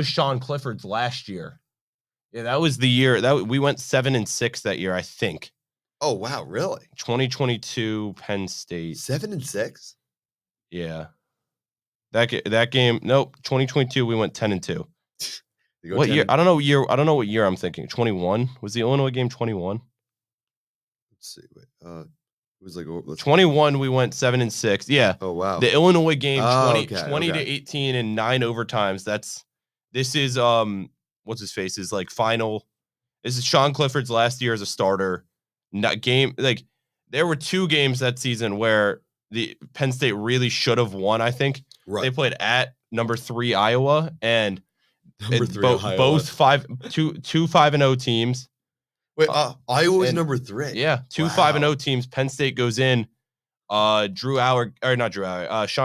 Sean Clifford's last year. Yeah, that was the year that we went 7-6 that year, I think. Oh wow, really? 2022 Penn State 7-6. Yeah, that game. Nope, 2022 we went 10-2. What year? I don't know what year I'm thinking. 21 was the Illinois game. 21. Let's see. Wait. It was like 21. We went 7-6. Yeah. Oh wow. The Illinois game 20 to 18 and 9 overtimes. This is what's his face is like final. This is Sean Clifford's last year as a starter. Not game like there were 2 games that season where the Penn State really should have won. I think they played at number 3 Iowa and both 2 5-0 teams. Wait, Iowa's number 3. Yeah, 2 5-0 teams. Penn State goes in. Sean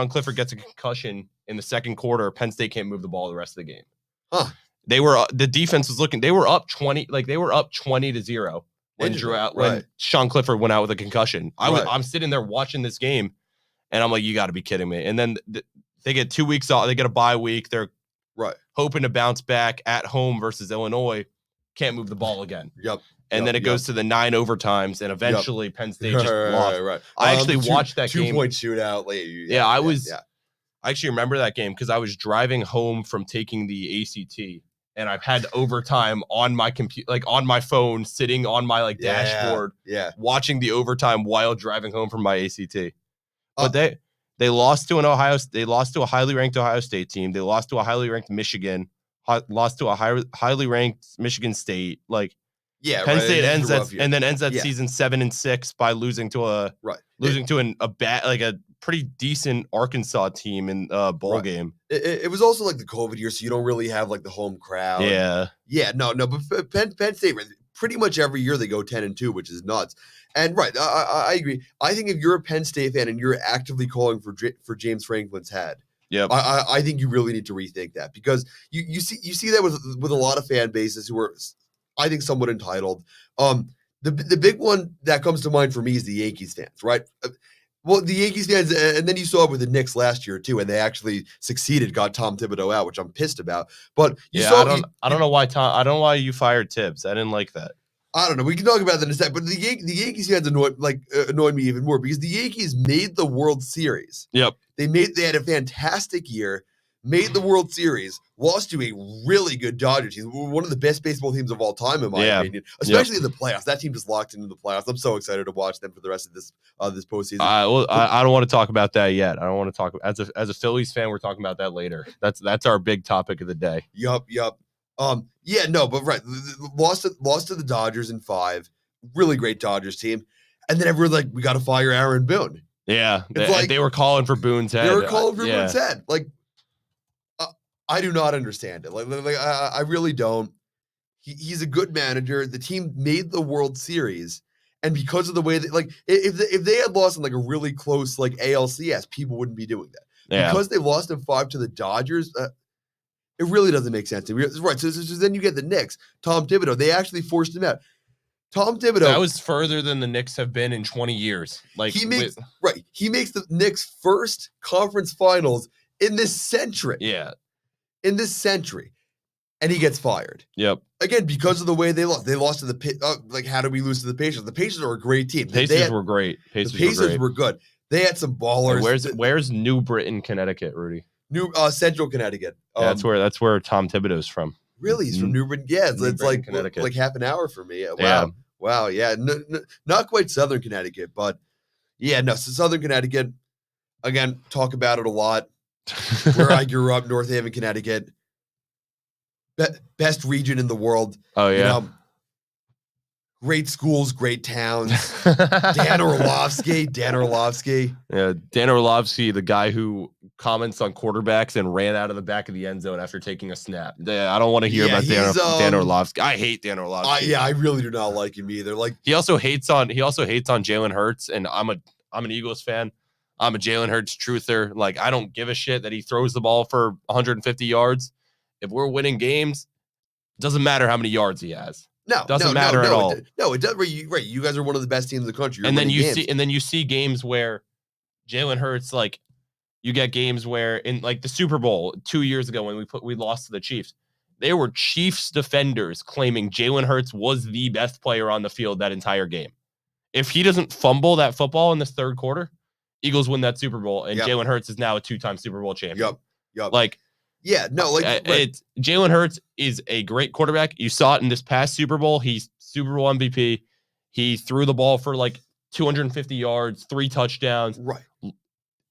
Clifford gets a concussion in the second quarter. Penn State can't move the ball the rest of the game. Huh. The defense was looking. They were up 20. Like they were up 20-0 when Sean Clifford went out with a concussion. I'm sitting there watching this game, and I'm like, you got to be kidding me. And then they get 2 weeks off. They get a bye week. They're hoping to bounce back at home versus Illinois. Can't move the ball again. Yep. And then it goes to the 9 overtimes, and eventually Penn State just lost. Right. I actually watched that 2 game. 2-point shootout late. Yeah, I actually remember that game because I was driving home from taking the ACT, and I've had overtime on my computer, like on my phone, sitting on my dashboard, watching the overtime while driving home from my ACT. But they lost to a highly ranked Ohio State team. They lost to a highly ranked Michigan. Lost to a highly ranked Michigan State. Penn State ends that season 7-6 by losing to a pretty decent Arkansas team in a bowl game. It was also like the COVID year, so you don't really have like the home crowd. But Penn State pretty much every year they go 10-2, which is nuts. And I agree. I think if you're a Penn State fan and you're actively calling for James Franklin's head, I think you really need to rethink that, because you see that with a lot of fan bases who are, I think, somewhat entitled. The big one that comes to mind for me is the Yankees fans, right? Well, the Yankees fans, and then you saw it with the Knicks last year too, and they actually succeeded, got Tom Thibodeau out, which I'm pissed about. But I don't know why you fired Tibbs. I didn't like that. I don't know. We can talk about that in a second. But the Yankees fans annoyed me even more, because the Yankees made the World Series. Yep. They had a fantastic year, made the World Series, lost to a really good Dodgers team, one of the best baseball teams of all time, in my opinion, especially in the playoffs. That team just locked into the playoffs. I'm so excited to watch them for the rest of this postseason. I don't want to talk about that yet. I don't want to talk as a Phillies fan. We're talking about that later. That's our big topic of the day. Yup. Lost to the Dodgers in 5. Really great Dodgers team, and then everyone's like, we got to fire Aaron Boone. Yeah, they were calling for Boone's head. They were calling for Boone's head. I do not understand it. I really don't. He's a good manager. The team made the World Series, and because of the way that, if they had lost in a really close ALCS, people wouldn't be doing that. Yeah. Because they lost in 5 to the Dodgers, it really doesn't make sense to me. Right. So then you get the Knicks. Tom Thibodeau. They actually forced him out. Tom Thibodeau. That was further than the Knicks have been in 20 years. He makes the Knicks' first conference finals in this century. Yeah. In this century. And he gets fired. Yep. Again, because of the way they lost. They lost to the how did we lose to the Pacers? The Pacers are a great team. The Pacers were great. The Pacers were good. They had some ballers. Where's New Britain, Connecticut, Rudy? New Central Connecticut. Yeah, that's where Tom Thibodeau's from. Really, he's from New Britain. Yeah, it's like Connecticut. like half an hour for me. Wow, Yeah. wow, yeah, not quite Southern Connecticut, but yeah, no, so Southern Connecticut. Again, talk about it a lot. Where I grew up, North Haven, Connecticut, best region in the world. Oh yeah. You know, great schools, great towns. Dan Orlovsky. Yeah, Dan Orlovsky, the guy who comments on quarterbacks and ran out of the back of the end zone after taking a snap. I don't want to hear about Dan Orlovsky. I hate Dan Orlovsky. I really do not like him either. Like he also hates on Jalen Hurts, and I'm an Eagles fan. I'm a Jalen Hurts truther. Like I don't give a shit that he throws the ball for 150 yards. If we're winning games, it doesn't matter how many yards he has. No, doesn't matter at all. It does. Right, you guys are one of the best teams in the country. And then you see games where Jalen Hurts, like you get games where in like the Super Bowl 2 years ago when we lost to the Chiefs, they were Chiefs defenders claiming Jalen Hurts was the best player on the field that entire game. If he doesn't fumble that football in the third quarter, Eagles win that Super Bowl, and Jalen Hurts is now a 2-time Super Bowl champion. Yep. Like. Yeah, no, like it's Jalen Hurts is a great quarterback. You saw it in this past Super Bowl. He's Super Bowl MVP. He threw the ball for like 250 yards, 3 touchdowns. Right.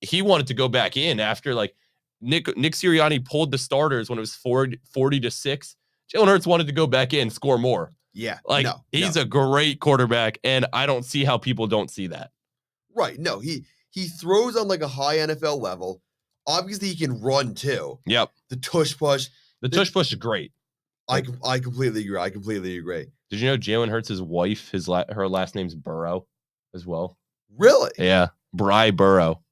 He wanted to go back in after like Nick Sirianni pulled the starters when it was 40-6. Jalen Hurts wanted to go back in, score more. Yeah. Like he's a great quarterback, and I don't see how people don't see that. Right. No, he throws on like a high NFL level. Obviously, he can run too. Yep. The tush push. The tush push is great. I completely agree. Did you know Jalen Hurts' wife, her last name's Burrow as well? Really? Yeah. Bry Burrow.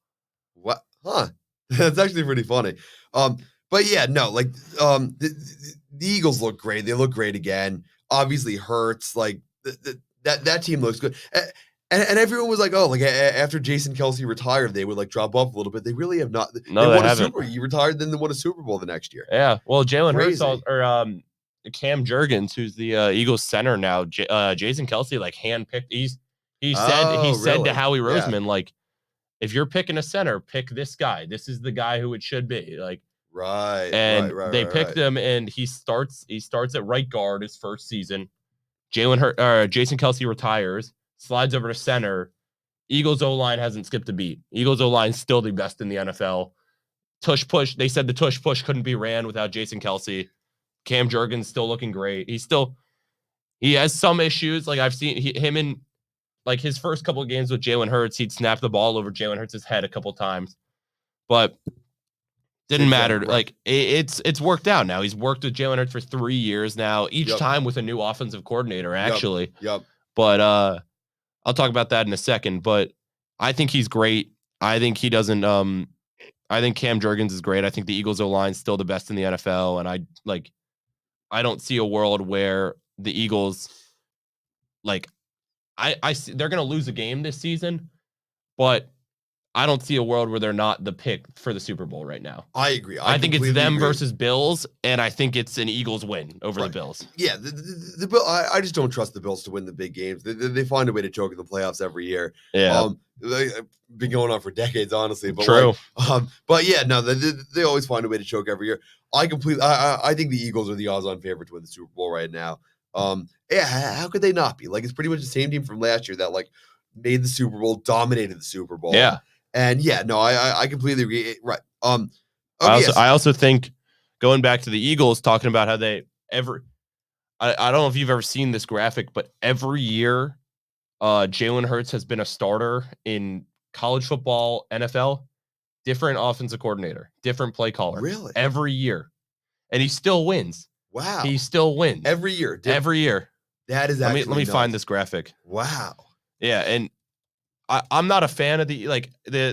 What? Huh. That's actually pretty funny. But yeah, no, like the Eagles look great. They look great again. Obviously Hurts, like that team looks good. And everyone was like, oh, like after Jason Kelce retired, they would like drop off a little bit. They really have not. No, they haven't. He retired, then they won a Super Bowl the next year. Yeah. Well, Jalen Hurts or Cam Jurgens, who's the Eagles center now, Jason Kelce, like handpicked. He said to Howie Roseman, like, if you're picking a center, pick this guy. This is the guy who it should be. Like, right. And they picked him, and he starts at right guard his first season. Jason Kelce retires. Slides over to center. Eagles O-line hasn't skipped a beat. Eagles O-line is still the best in the NFL. Tush push. They said the tush push couldn't be ran without Jason Kelce. Cam Jurgens still looking great. He has some issues. Like I've seen him in like his first couple of games with Jalen Hurts, he'd snap the ball over Jalen Hurts' head a couple times, but didn't matter. Right. Like it's worked out now. He's worked with Jalen Hurts for 3 years now, each time with a new offensive coordinator, actually. Yep. But I'll talk about that in a second, but I think he's great. I think he doesn't I think Cam Jurgens is great. I think the Eagles O-line is still the best in the NFL, and I don't see a world where the Eagles I see they're going to lose a game this season, but I don't see a world where they're not the pick for the Super Bowl right now. I agree. I think it's them versus Bills, and I think it's an Eagles win over the Bills. Yeah, the Bill. I just don't trust the Bills to win the big games. They find a way to choke in the playoffs every year. Yeah, they've been going on for decades, honestly. But true. But yeah, no, they always find a way to choke every year. I think the Eagles are the odds-on favorite to win the Super Bowl right now. Yeah, how could they not be? Like, it's pretty much the same team from last year that like made the Super Bowl, dominated the Super Bowl. Yeah. And yeah, no, I completely agree. Right. I also think going back to the Eagles, talking about how they I don't know if you've ever seen this graphic, but every year, Jalen Hurts has been a starter in college football, NFL, different offensive coordinator, different play caller. Really? Every year. And he still wins. Wow. He still wins. Every year. Every year. That is actually Let me find this graphic. Wow. Yeah, and I'm not a fan of the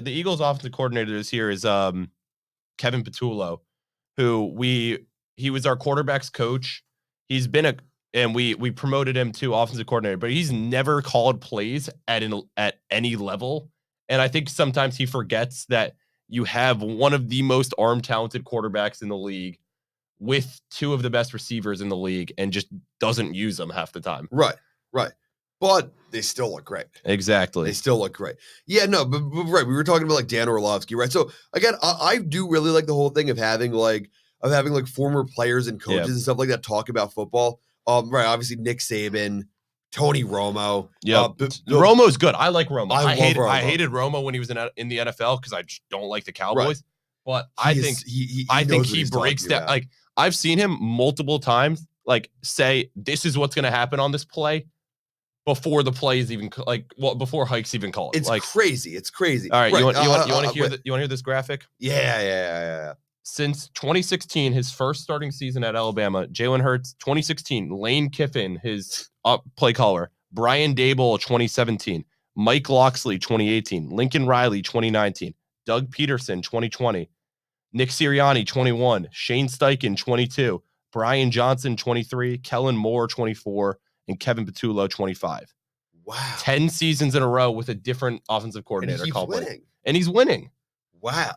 Eagles offensive coordinator this year is Kevin Patullo, who he was our quarterback's coach. He's been and we promoted him to offensive coordinator, but he's never called plays at any level. And I think sometimes he forgets that you have one of the most arm talented quarterbacks in the league with two of the best receivers in the league and just doesn't use them half the time. Right. but they still look great. Exactly. They still look great. Yeah, no, but right. We were talking about like Dan Orlovsky, right? So again, I do really like the whole thing of having like former players and coaches and stuff like that talk about football. Right. Obviously, Nick Saban, Tony Romo. Yeah, Romo's good. I like Romo. I hated Romo when he was in the NFL because I just don't like the Cowboys. Right. But I think he breaks down. Like I've seen him multiple times, like say this is what's going to happen on this play before the play is even before Hike's even called. It's like crazy. It's crazy. All right, you want to hear this graphic? Yeah. Since 2016, his first starting season at Alabama, Jalen Hurts, 2016, Lane Kiffin, his play caller, Brian Dable, 2017, Mike Locksley, 2018, Lincoln Riley, 2019, Doug Peterson, 2020, Nick Sirianni, 21, Shane Steichen, 22, Brian Johnson, 23, Kellen Moore, 24, and Kevin Petullo, 25. Wow. 10 seasons in a row with a different offensive coordinator. And he's winning. Wow.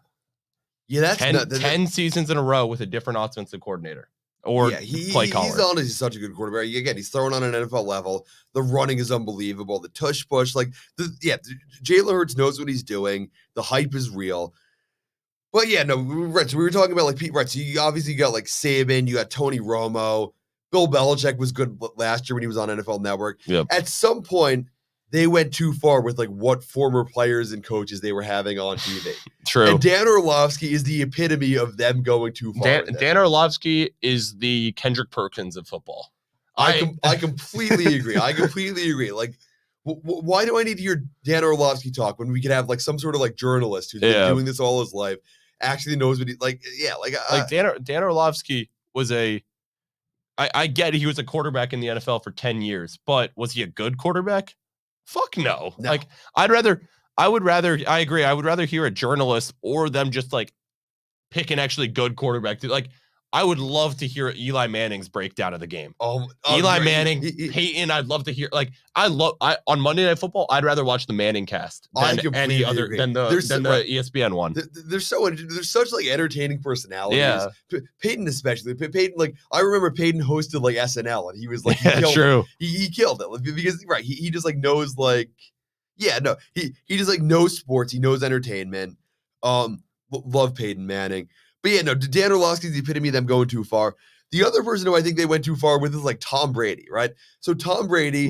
Yeah, that's 10 seasons in a row with a different offensive coordinator or play caller. He's honestly such a good quarterback. Again, he's throwing on an NFL level. The running is unbelievable. The tush push, Jalen Hurts knows what he's doing. The hype is real. But yeah, no, right. So we were talking about like right. So you obviously got like Saban, you got Tony Romo. Bill Belichick was good last year when he was on NFL Network. Yep. At some point, they went too far with like what former players and coaches they were having on TV. True. And Dan Orlovsky is the epitome of them going too far. Dan Orlovsky is the Kendrick Perkins of football. I completely agree. Like, why do I need to hear Dan Orlovsky talk when we could have like some sort of like journalist who's been doing this all his life, actually knows what he like? Yeah, like Dan Orlovsky was I get he was a quarterback in the NFL for 10 years, but was he a good quarterback? Fuck no. Like I would rather hear a journalist or them just like pick an actually good quarterback. Like I would love to hear Eli Manning's breakdown of the game. Eli Manning, Peyton, I'd love to hear. Like on Monday Night Football, I'd rather watch the Manning cast than any other than the ESPN one. They're such like entertaining personalities. Yeah, Peyton especially. Peyton, like I remember Peyton hosted like SNL, and he was like, true. He killed it because right. He just like knows like, yeah, no, he just like knows sports. He knows entertainment. Love Peyton Manning. But yeah, no, Dan Orlovsky is the epitome of them going too far. The other person who I think they went too far with is like Tom Brady, right? So Tom Brady,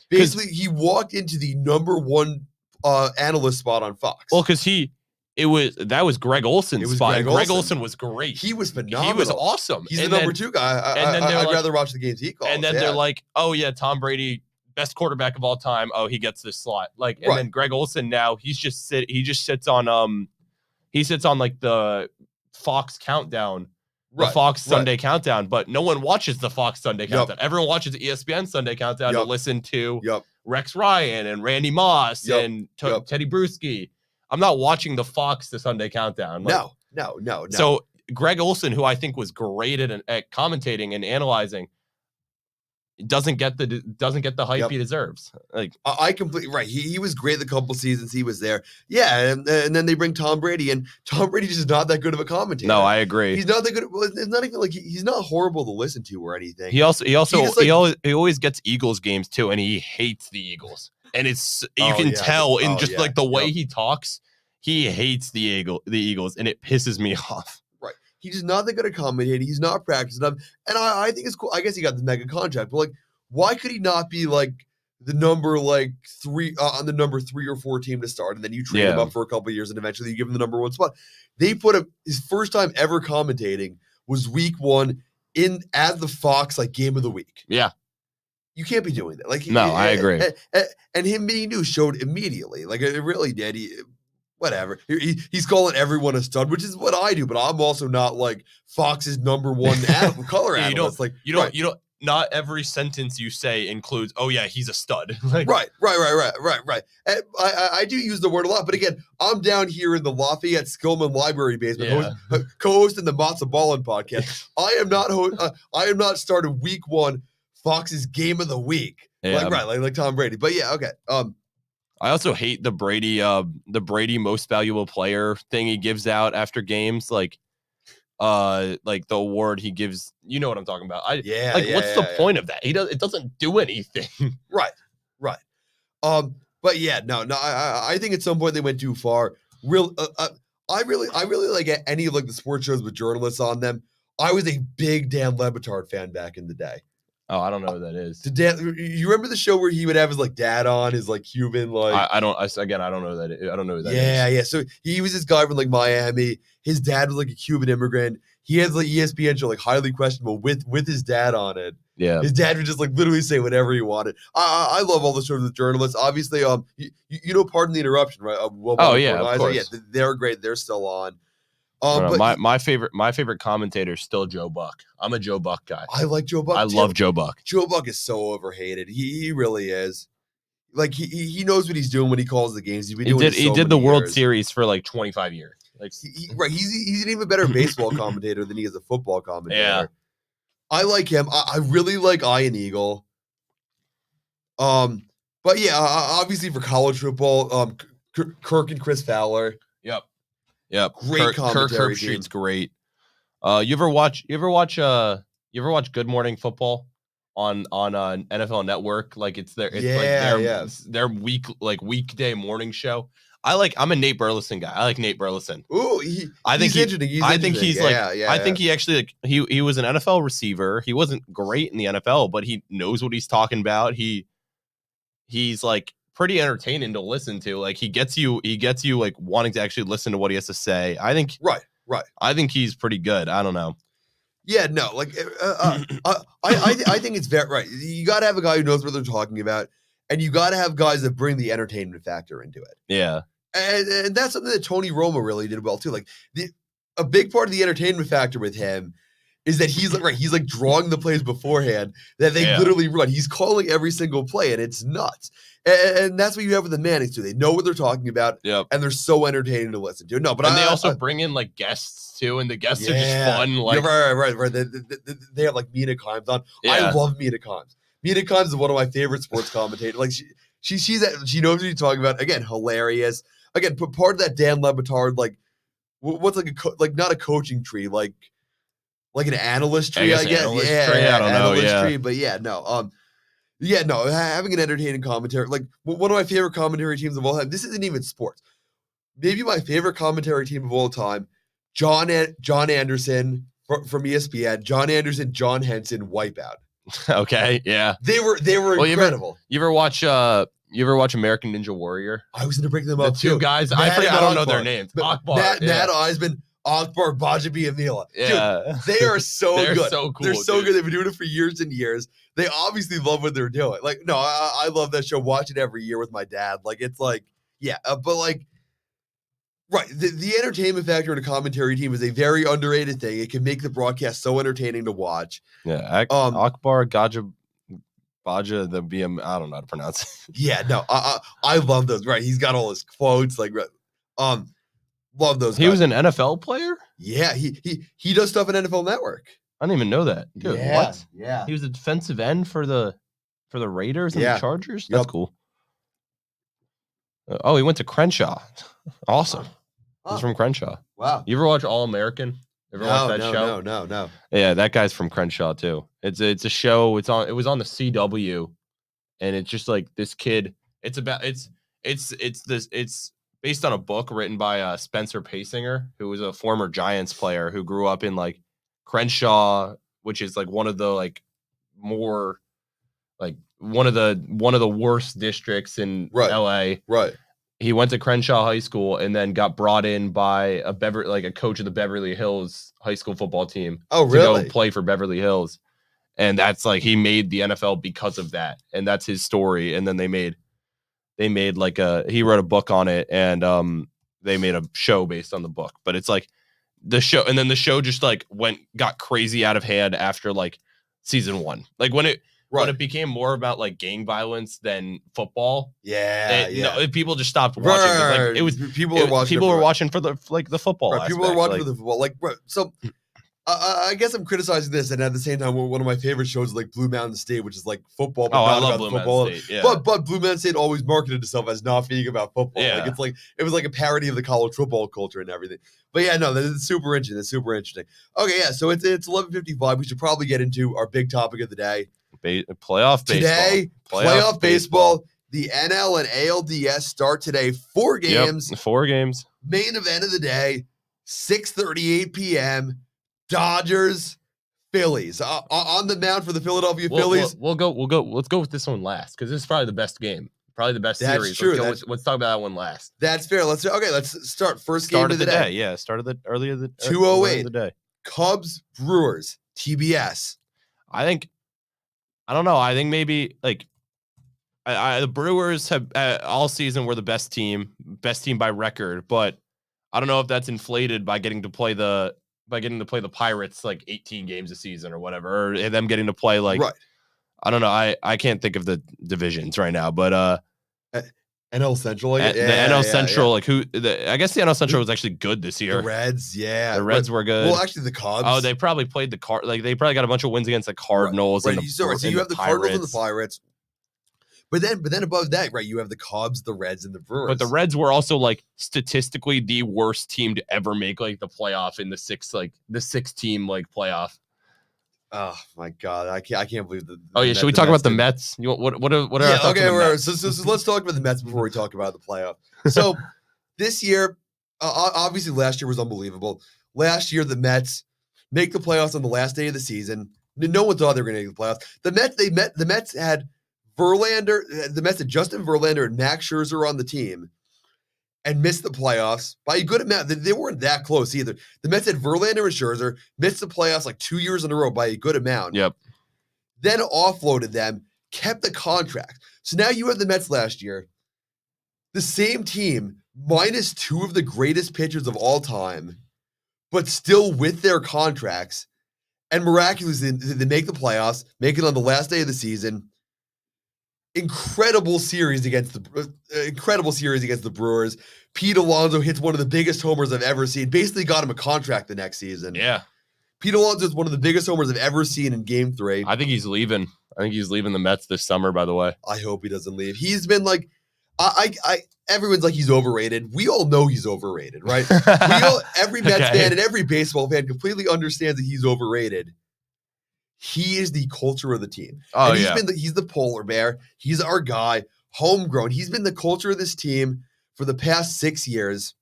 basically he walked into the number one analyst spot on Fox. Well, because that was Greg Olson's spot. Greg Olson was great. He was phenomenal. He was awesome. He's the number two guy. I'd rather watch the games he calls. And then they're like, oh yeah, Tom Brady, best quarterback of all time. Oh, he gets this slot. Like, and then Greg Olson now he just sits on like the Fox countdown, the Fox Sunday countdown, but no one watches the Fox Sunday countdown. Everyone watches the ESPN Sunday countdown to listen to Rex Ryan and Randy Moss and Teddy Bruschi. I'm not watching the Fox the Sunday countdown. Like, no. So Greg Olson, who I think was great at commentating and analyzing, doesn't get the hype he deserves. Like I completely right. He was great the couple seasons he was there. Yeah, and then they bring Tom Brady, and Tom Brady just not that good of a commentator. No, I agree. He's not that good. It's not even like he's not horrible to listen to or anything. He always gets Eagles games too, and he hates the Eagles. And it's you can tell in just like the way he talks, he hates the Eagles, and it pisses me off. He's just not that good at commentating. He's not practicing enough. And I think it's cool. I guess he got the mega contract, but like, why could he not be like the number like three on the number 3 or 4 team to start? And then you trade him up for a couple of years and eventually you give him the number 1 spot. They put him, his first time ever commentating was week 1 as the Fox like game of the week. Yeah. You can't be doing that. Like, I agree. And him being new showed immediately. Like it really did. Whatever. He's calling everyone a stud, which is what I do, but I'm also not like Fox's number 1 color analyst. Not every sentence you say includes, oh yeah, he's a stud. Right. And I do use the word a lot, but again, I'm down here in the Lafayette Skillman Library basement, co-hosting the Matzah Ballin podcast. I am not starting week 1 Fox's game of the week, like Tom Brady. But yeah, okay. I also hate the Brady most valuable player thing he gives out after games, like the award he gives. You know what I'm talking about? What's the point of that? It doesn't do anything. Right. Right. But yeah, no, I think at some point they went too far. I really like any of like the sports shows with journalists on them. I was a big Dan Le Batard fan back in the day. Oh, I don't know who that is. You remember the show where he would have his like dad on, his like Cuban like I don't know that. I don't know who that is. Yeah. So he was this guy from like Miami. His dad was like a Cuban immigrant. He had like ESPN show like highly questionable with his dad on it. Yeah. His dad would just like literally say whatever he wanted. I love all the shows with journalists. Obviously, you know, pardon the interruption, right? Oh yeah, of course. Yeah, they're great. They're still on. But my favorite commentator is still Joe Buck. I'm a Joe Buck guy. I like Joe Buck. I love Joe Buck. Joe Buck is so overhated. He really is. Like he knows what he's doing when he calls the games. He did the World Series for like 25 years. Like right, he's an even better baseball commentator than he is a football commentator. Yeah. I like him. I really like Ian Eagle. But yeah, obviously for college football, Kirk and Chris Fowler. Yep. Great commentary. Kirk Herbstreit's great. You ever watch Good Morning Football on NFL Network? Like it's their weekday morning show. I'm a Nate Burleson guy. I like Nate Burleson. Ooh, I think he actually he was an NFL receiver. He wasn't great in the NFL, but he knows what he's talking about. He's like pretty entertaining to listen to. Like he gets you like wanting to actually listen to what he has to say. I think right. I think he's pretty good. I don't know. Yeah, no, like I think it's very right. You got to have a guy who knows what they're talking about, and you got to have guys that bring the entertainment factor into it. Yeah, and that's something that Tony Romo really did well too. Like a big part of the entertainment factor with him is that he's like drawing the plays beforehand that they literally run. He's calling every single play, and it's nuts. And that's what you have with the Mannings too. They know what they're talking about, and they're so entertaining to listen to. No, but they also bring in like guests too, and the guests are just fun. Like right. They have like Mina Kimes on. I love Mina Kimes. Mina Kimes is one of my favorite sports commentators. Like she knows what you're talking about. Again, hilarious. Again, part of that Dan Le Batard, like what's like not a coaching tree, like an analyst tree, I guess. I don't know. Tree, but having an entertaining commentary, like one of my favorite commentary teams of all time. This isn't even sports. Maybe my favorite commentary team of all time, John Anderson from ESPN, John Anderson, John Henson, Wipeout. Okay, yeah. They were incredible. You ever watch American Ninja Warrior? I was going to bring them up too. The two guys, I don't know their names. Akbar, Nat Eisman, Akbar, Bajabi, and Mila. Yeah. Dude, they are so They're good. So cool. They're so good. They've been doing it for years and years. They obviously love what they're doing. Like, no, I love that show. Watch it every year with my dad. Like, it's like, but like, right. The entertainment factor in a commentary team is a very underrated thing. It can make the broadcast so entertaining to watch. Yeah. Akbar, Baja, the BM, I don't know how to pronounce it. Yeah, no, I love those. Right. He's got all his quotes. Like, love those guys. He was an NFL player? Yeah, he does stuff at NFL Network. I didn't even know that. Dude, what? Yeah. He was a defensive end for the Raiders and the Chargers? That's cool. Oh, he went to Crenshaw. Awesome. He's from Crenshaw. Wow. You ever watch All American? Ever watch that show? No. Yeah, that guy's from Crenshaw too. It's a show. It was on the CW, and it's just like this kid. It's based on a book written by Spencer Pasinger, who was a former Giants player who grew up in like Crenshaw, which is like one of the like more like one of the worst districts in LA. Right. He went to Crenshaw High School and then got brought in by a coach of the Beverly Hills high school football team. Oh, really? To go play for Beverly Hills. And that's like he made the NFL because of that. And that's his story. And then they made like he wrote a book on it, and they made a show based on the book. But it's like the show just like got crazy out of hand after like season 1. Like when it became more about like gang violence than football. People just stopped watching. Like people were watching for the football. Right, people were watching for the football. Like so. I guess I'm criticizing this, and at the same time, one of my favorite shows is like Blue Mountain State, which is like football. But I love Blue Mountain State. Yeah. But Blue Mountain State always marketed itself as not being about football. Yeah. Like it was like a parody of the college football culture and everything. But yeah, no, that's super interesting. Okay, yeah. So it's 11:55. We should probably get into our big topic of the day. Playoff baseball. Today, playoff baseball. The NL and ALDS start today. 4 games. Yep, 4 games. Main event of the day, 6:38 p.m. Dodgers, Phillies. On the mound for the Philadelphia Phillies. We'll go. Let's go with this one last because this is probably the best game. Probably the best That's series. True. Let's talk about that one last. That's fair. Let's start. First game of the day. Yeah, start of the early of the 2:08 the day. Cubs, Brewers, TBS. I don't know. I think maybe like the Brewers have all season were the best team by record, but I don't know if that's inflated by getting to play the Pirates like 18 games a season or whatever, or them getting to play like right. I don't know. I can't think of the divisions right now, but NL Central, the NL Central, like I guess the NL Central was actually good this year. The Reds, the Reds were good. Well, actually, the Cubs. Oh, they probably played they probably got a bunch of wins against the Cardinals right. and So you have the Cardinals and the Pirates. But then above that, right, you have the Cubs, the Reds, and the Brewers. But the Reds were also like statistically the worst team to ever make like the playoff in the 6-team like playoff. Oh my God, I can't believe that. Oh yeah, should we talk about the Mets? You what are our thoughts on the Mets? So let's talk about the Mets before we talk about the playoff. So this year, obviously last year was unbelievable. Last year the Mets make the playoffs on the last day of the season. No one thought they were going to make the playoffs. The Mets had Verlander. The Mets had Justin Verlander and Max Scherzer on the team, and missed the playoffs by a good amount. They weren't that close either. The Mets had Verlander and Scherzer, missed the playoffs like 2 years in a row by a good amount. Yep. Then offloaded them, kept the contract. So now you have the Mets last year, the same team, minus 2 of the greatest pitchers of all time, but still with their contracts, and miraculously they make the playoffs, make it on the last day of the season. Incredible series against the Brewers. Pete Alonso hits one of the biggest homers I've ever seen. Basically got him a contract the next season. Yeah. Pete Alonso is one of the biggest homers I've ever seen in Game 3. I think he's leaving. the Mets this summer, by the way. I hope he doesn't leave. He's been like, everyone's like he's overrated. We all know he's overrated, right? Every Mets fan and every baseball fan completely understands that he's overrated. He is the culture of the team. Oh, and he's the polar bear. He's our guy, homegrown. He's been the culture of this team for the past 6 years.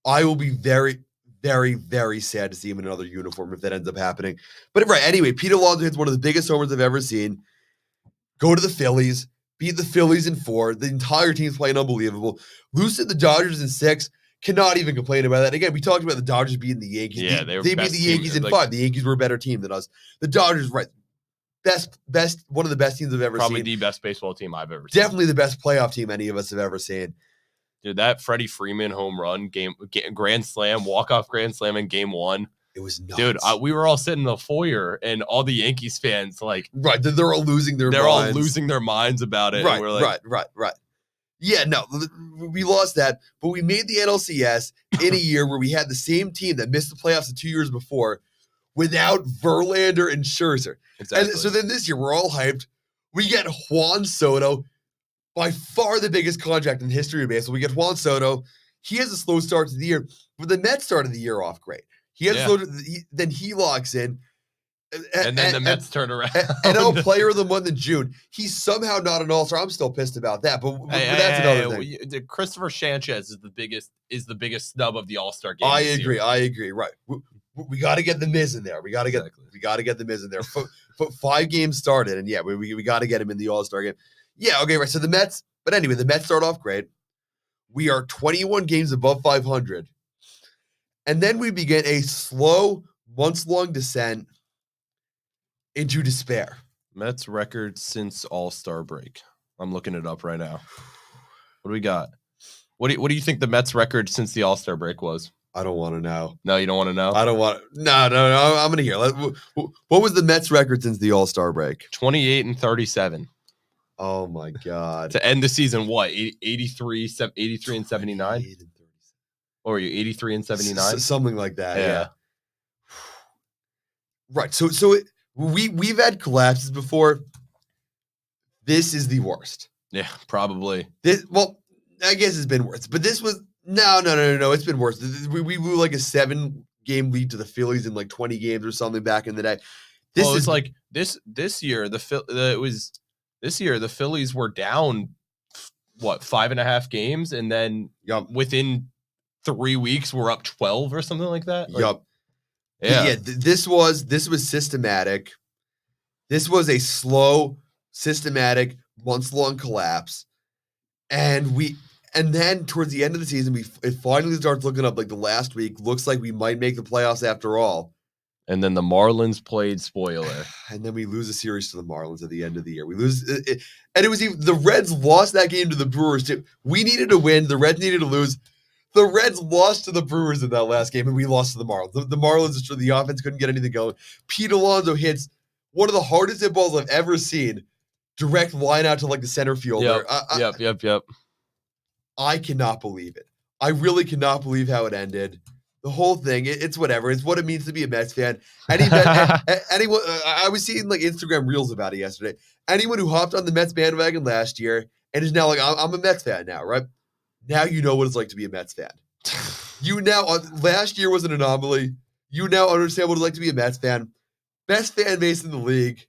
I will be very, very, very sad to see him in another uniform if that ends up happening. But anyway, Pete Alonso hits one of the biggest homers I've ever seen. Go to the Phillies, beat the Phillies in 4. The entire team's playing unbelievable. Lose to the Dodgers in 6. Cannot even complain about that. Again, we talked about the Dodgers beating the Yankees. Yeah, they beat the Yankees in 5. The Yankees were a better team than us. The Dodgers, best, one of the best teams I've ever seen. Probably the best baseball team I've ever seen. Definitely the best playoff team any of us have ever seen. Dude, that Freddie Freeman home run, grand slam, walk-off grand slam in Game 1. It was nuts. Dude, we were all sitting in the foyer, and all the Yankees fans, like... Right, they're all losing their minds. They're all losing their minds about it. Right, and we're like, right. Yeah, no, we lost that, but we made the NLCS in a year where we had the same team that missed the playoffs the 2 years before without Verlander and Scherzer. Exactly. And so then this year, we're all hyped. We get Juan Soto, by far the biggest contract in the history of baseball. We get Juan Soto. He has a slow start to the year, but the Mets started the year off great. He has then he locks in. And then the Mets turn around. NL Player of the Month in June. He's somehow not an All-Star. I'm still pissed about that, but that's another thing. Christopher Sanchez is the biggest snub of the All-Star game. I agree. Right. We got to get the Miz in there. We got to get the Miz in there. 5 games started, and we got to get him in the All-Star game. Yeah, okay, right. So the Mets start off great. We are 21 games above 500. And then we begin a slow, months-long descent into despair. Mets record since All-Star break. I'm looking it up right now. What do we got? What do you think the Mets record since the All-Star break was? I don't want to know. No, you don't want to know? I don't want to. No. I'm going to hear. What was the Mets record since the All-Star break? 28-37. Oh, my God. To end the season, what? 83 and 79? Or are you 83 and 79? Something like that, yeah. Right. So we've had collapses before. This is the worst. Yeah, probably. I guess it's been worse. But this was no. It's been worse. We blew like a 7-game lead to the Phillies in like 20 games or something back in the day. It's like this year the Phillies were down 5.5 games, and then within 3 weeks we're up 12 or something like that. This was systematic. This was a slow, systematic, months-long collapse. And then towards the end of the season, it finally starts looking up like the last week. Looks like we might make the playoffs after all. And then the Marlins played spoiler. And then we lose a series to the Marlins at the end of the year. We lose it, and it was even the Reds lost that game to the Brewers too. We needed to win. The Reds needed to lose. The Reds lost to the Brewers in that last game, and we lost to the Marlins. The Marlins, the offense couldn't get anything going. Pete Alonso hits one of the hardest hit balls I've ever seen. Direct line out to like the center fielder. Yep. I cannot believe it. I really cannot believe how it ended. The whole thing, it's whatever. It's what it means to be a Mets fan. Anyone, I was seeing like Instagram reels about it yesterday. Anyone who hopped on the Mets bandwagon last year and is now like, I'm a Mets fan now, right? Now you know what it's like to be a Mets fan. Last year was an anomaly. You now understand what it's like to be a Mets fan. Best fan base in the league.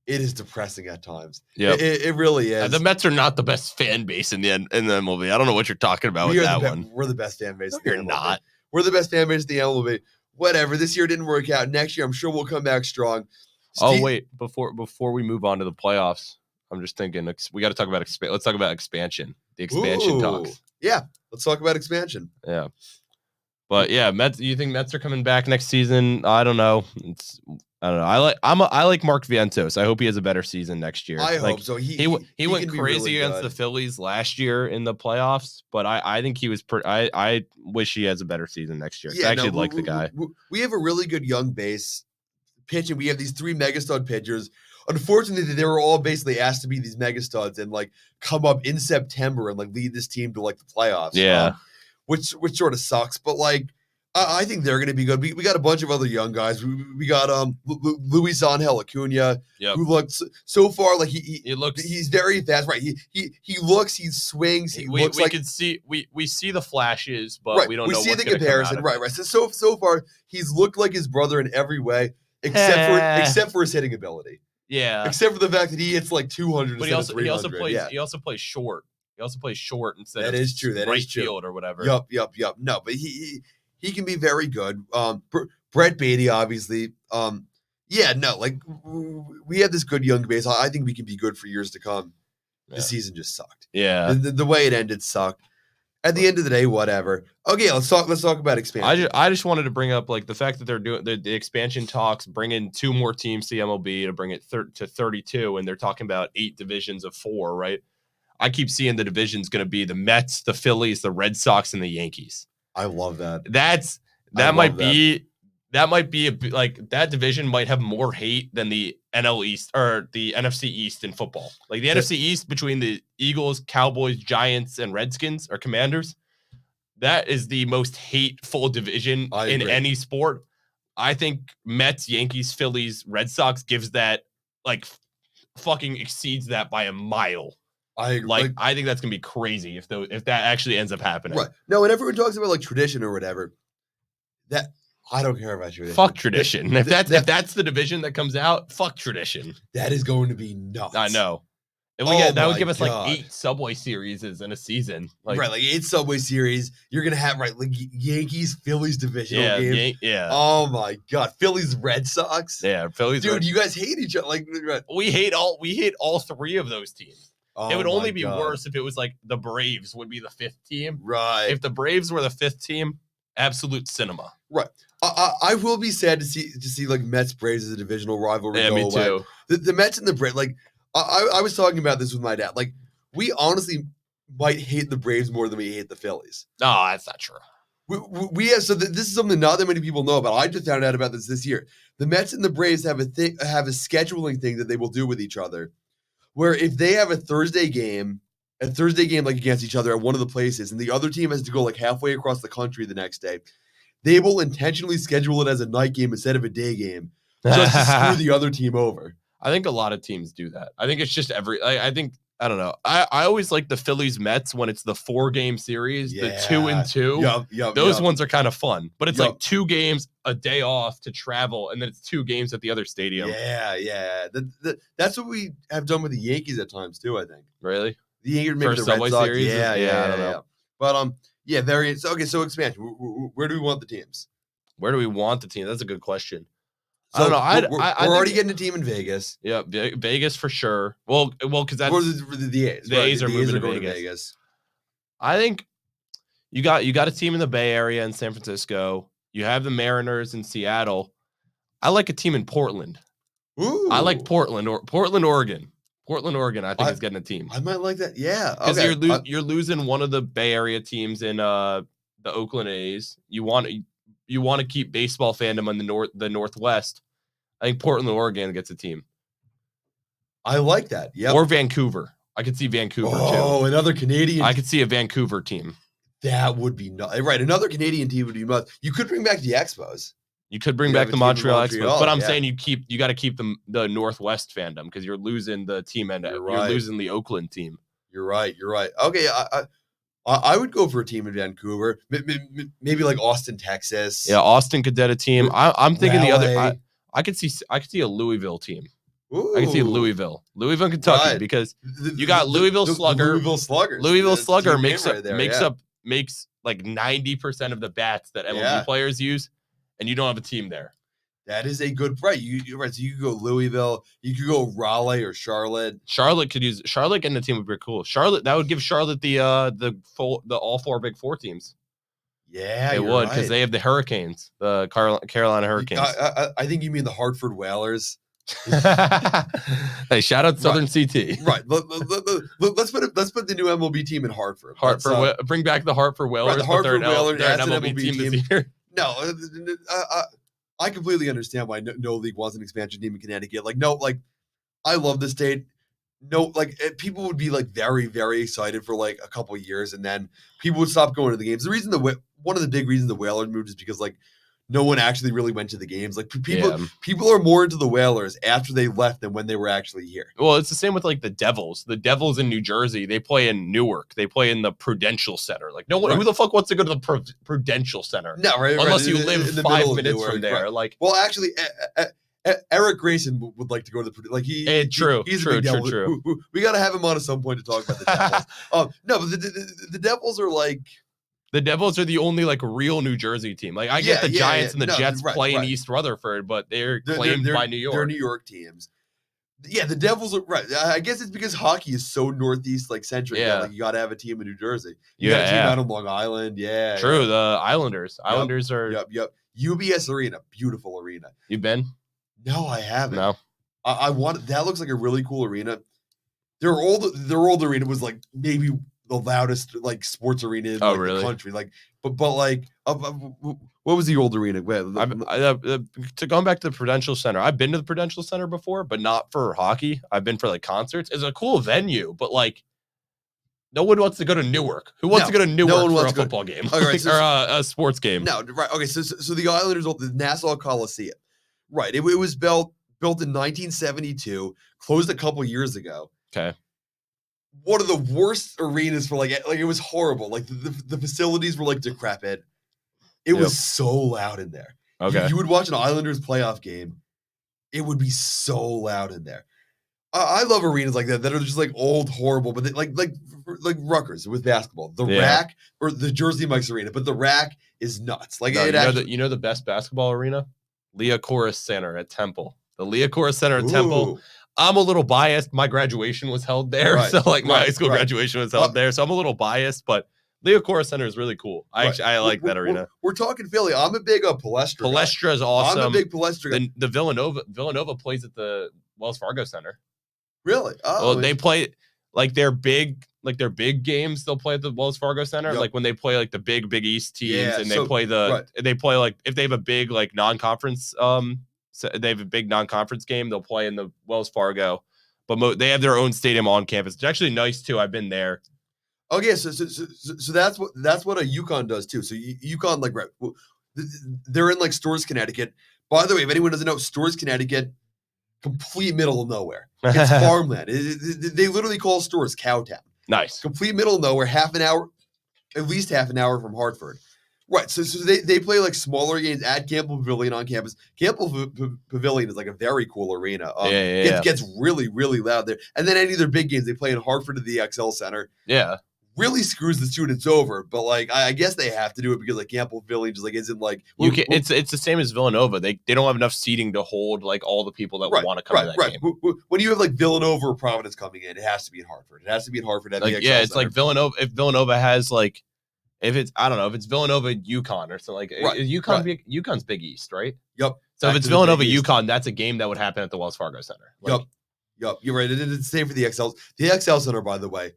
It is depressing at times. Yeah, it really is. The Mets are not the best fan base in the MLB. I don't know what you're talking about with that one. We're the best fan base. You're not. We're the best fan base in the MLB. Whatever. This year didn't work out. Next year, I'm sure we'll come back strong. Wait, before we move on to the playoffs, I'm just thinking we got to talk about let's talk about expansion. The expansion talks. Yeah, let's talk about expansion. Yeah. But yeah, Mets. You think Mets are coming back next season? I don't know. I don't know. I like Mark Vientos. I hope he has a better season next year. I hope so. He went crazy really against the Phillies last year in the playoffs, but I think he was. I wish he has a better season next year. I actually like the guy. We have a really good young base pitching. We have these 3 megastud pitchers. Unfortunately, they were all basically asked to be these megastuds and like come up in September and like lead this team to like the playoffs. Yeah. Which sort of sucks, but like I think they're going to be good. We got a bunch of other young guys. We got Luis Angel Acuna, who looks so far like he's very fast. Right, he swings. We see the flashes, but we don't know. We see the comparison. Right. So far he's looked like his brother in every way, except for his hitting ability. Yeah, except for the fact that he hits like 200. But he also plays short. He also plays short instead of right field or whatever. Yup. No, but he can be very good. Brett Beatty, obviously. We have this good young base. I think we can be good for years to come. Yeah. The season just sucked. Yeah, the way it ended sucked. At the end of the day, whatever. Okay, let's talk about expansion. I just wanted to bring up like the fact that they're doing the expansion talks, bringing 2 more teams to the MLB to bring it to 32, and they're talking about 8 divisions of 4, right? I keep seeing the division's going to be the Mets, the Phillies, the Red Sox, and the Yankees. I love that. That might be like that division might have more hate than the NL East or the NFC East in football. Like the NFC East between the Eagles, Cowboys, Giants, and Redskins or Commanders. That is the most hateful division in any sport. I think Mets, Yankees, Phillies, Red Sox gives that like fucking exceeds that by a mile. I agree. I think that's gonna be crazy if that actually ends up happening. Right. No, when everyone talks about like tradition or whatever, that I don't care about tradition. Fuck tradition. If that's the division that comes out, fuck tradition. That is going to be nuts. I know. And that would give us like 8 Subway series in a season. Like, right, like 8 Subway series. You're gonna have like Yankees, Phillies divisional game. Yeah. Oh my god, Phillies, Red Sox. Yeah, Phillies. Dude, you guys hate each other. Like we hate all 3 of those teams. Oh, it would only be worse if it was like the Braves would be the 5th team. Right. If the Braves were the 5th team, absolute cinema. Right. I will be sad to see like Mets Braves as a divisional rivalry. Yeah, go me away. too. The Mets and the Braves, like I was talking about this with my dad. Like we honestly might hate the Braves more than we hate the Phillies. No, that's not true. We have this is something not that many people know about. I just found out about this year. The Mets and the Braves have a scheduling thing that they will do with each other. Where if they have a Thursday game like against each other at one of the places, and the other team has to go like halfway across the country the next day, they will intentionally schedule it as a night game instead of a day game, just to screw the other team over. I think a lot of teams do that. I think it's just I think I don't know. I always like the Phillies Mets when it's the 4-game series, the 2-2. Those ones are kind of fun, but it's like 2 games, a day off to travel, and then it's 2 games at the other stadium. Yeah. That's what we have done with the Yankees at times too, I think. Really? The Yankees, maybe First the Red Subway Sox. series? Yeah, I don't know. But very okay. So expansion. Where do we want the teams? Where do we want the team? That's a good question. So I don't know. We're already getting a team in Vegas. Yeah, Vegas for sure. Well, because that's the A's. The A's are moving to going Vegas. I think you got a team in the Bay Area in San Francisco. You have the Mariners in Seattle. I like a team in Portland. Ooh. I like Portland, Oregon. Portland, Oregon, I think is getting a team. I might like that. Yeah, because you're losing one of the Bay Area teams in the Oakland A's. You want to keep baseball fandom on the Northwest. I think Portland, Oregon gets a team. I like that. Yeah. Or Vancouver. I could see Vancouver too. Oh, another Canadian. I could see a Vancouver team. That would be right. Another Canadian team would be nuts. You could bring back the Expos. You could bring back the Montreal Expos, but I'm saying you got to keep the Northwest fandom because you're losing the team end. You're losing the Oakland team. You're right. Okay, I would go for a team in Vancouver, maybe like Austin, Texas. Yeah, Austin could get a team. I'm thinking the other. I could see a Louisville team. Ooh. I can see Louisville, Kentucky, because you got Louisville Slugger. Louisville Sluggers. Louisville Slugger makes like 90% of the bats that MLB players use, and you don't have a team there. That is a good right. You're right. So you could go Louisville, you could go Raleigh or Charlotte. Charlotte getting a team would be cool. That would give Charlotte the all 4 Big 4 teams. Yeah, it would because they have the Hurricanes, the Carolina Hurricanes. I think you mean the Hartford Whalers. Hey, shout out Southern CT. Right. Let's put the new MLB team in Hartford. Bring back the Hartford Whalers. The Hartford Whalers. They're an MLB team this year. No, I completely understand why no league wants an expansion team in Connecticut. I love the state. No, people would be very, very excited for a couple of years, and then people would stop going to the games. The reason one of the big reasons the Whalers moved is because no one actually really went to the games. People are more into the Whalers after they left than when they were actually here. Well, it's the same with the Devils. The Devils in New Jersey, they play in Newark. They play in the Prudential Center. No one, who the fuck wants to go to the Prudential Center? No, right. Unless you live 5 minutes from there. Right. Well, actually, Eric Grayson would like to go to the He's a big Devil. We got to have him on at some point to talk about the Devils. No, but the Devils are the Devils are the only real New Jersey team. I get the Giants and the Jets play in East Rutherford, but they're claimed by New York. They're New York teams. Yeah, the Devils are right. I guess it's because hockey is so Northeast centric. Yeah, you got to have a team in New Jersey. You got a team out on Long Island. Yeah, true. The Islanders. Islanders are. Yep. UBS Arena, beautiful arena. You've been? No, I haven't. No. I want. That looks like a really cool arena. Their old arena was maybe the loudest sports arena in the country. But what was the old arena? To going back to the Prudential Center, I've been to the Prudential Center before, but not for hockey. I've been for concerts. It's a cool venue, but no one wants to go to Newark. Who wants to go to Newark for a football game or a sports game? No, right. Okay, so the Islanders, the Nassau Coliseum, right? It was built in 1972, closed a couple years ago. Okay. One of the worst arenas for it was horrible. The facilities were decrepit. It was so loud in there. Okay. You would watch an Islanders playoff game. It would be so loud in there. I love arenas like that are just old, horrible, but like Rutgers with basketball. The Rack or the Jersey Mike's arena, but the Rack is nuts. You know the best basketball arena? Liacouras Center at Temple. The Liacouras Center at Temple. I'm a little biased. My graduation was held there. Right. So my high school graduation was held there. So I'm a little biased, but Liacouras Center is really cool. I like that arena. We're talking Philly. I'm a big Palestra. Palestra is awesome. I'm a big Palestra guy. The Villanova plays at the Wells Fargo Center. Really? Oh, they play their big games. They'll play at the Wells Fargo Center. Yep. When they play the big East teams, and they play if they have a big non-conference they have a big non-conference game, they'll play in the Wells Fargo, but they have their own stadium on campus. It's actually nice too. I've been there. Okay, so that's what a UConn does too. So UConn they're in Storrs, Connecticut. By the way, if anyone doesn't know, Storrs, Connecticut, complete middle of nowhere. It's farmland. They literally call stores Cowtown. Nice. Complete middle of nowhere, at least half an hour from Hartford. Right, so they play like smaller games at Campbell Pavilion on campus. Campbell Pavilion is like a very cool arena. Gets really, really loud there. And then any of their big games, they play in Hartford at the XL Center. Yeah. Really screws the students over, but like I guess they have to do it because like Campbell Pavilion just like isn't like it's the same as Villanova. They don't have enough seating to hold like all the people that want to come to that game. When you have like Villanova or Providence coming in, it has to be in Hartford. It has to be in Hartford at the XL it's Center. like Villanova. If Villanova has like, if it's Villanova UConn or something like UConn's Big East, right? Yep. So if it's Villanova UConn, that's a game that would happen at the Wells Fargo Center. Yep. You're right. It's the same for the XL. The XL Center, by the way,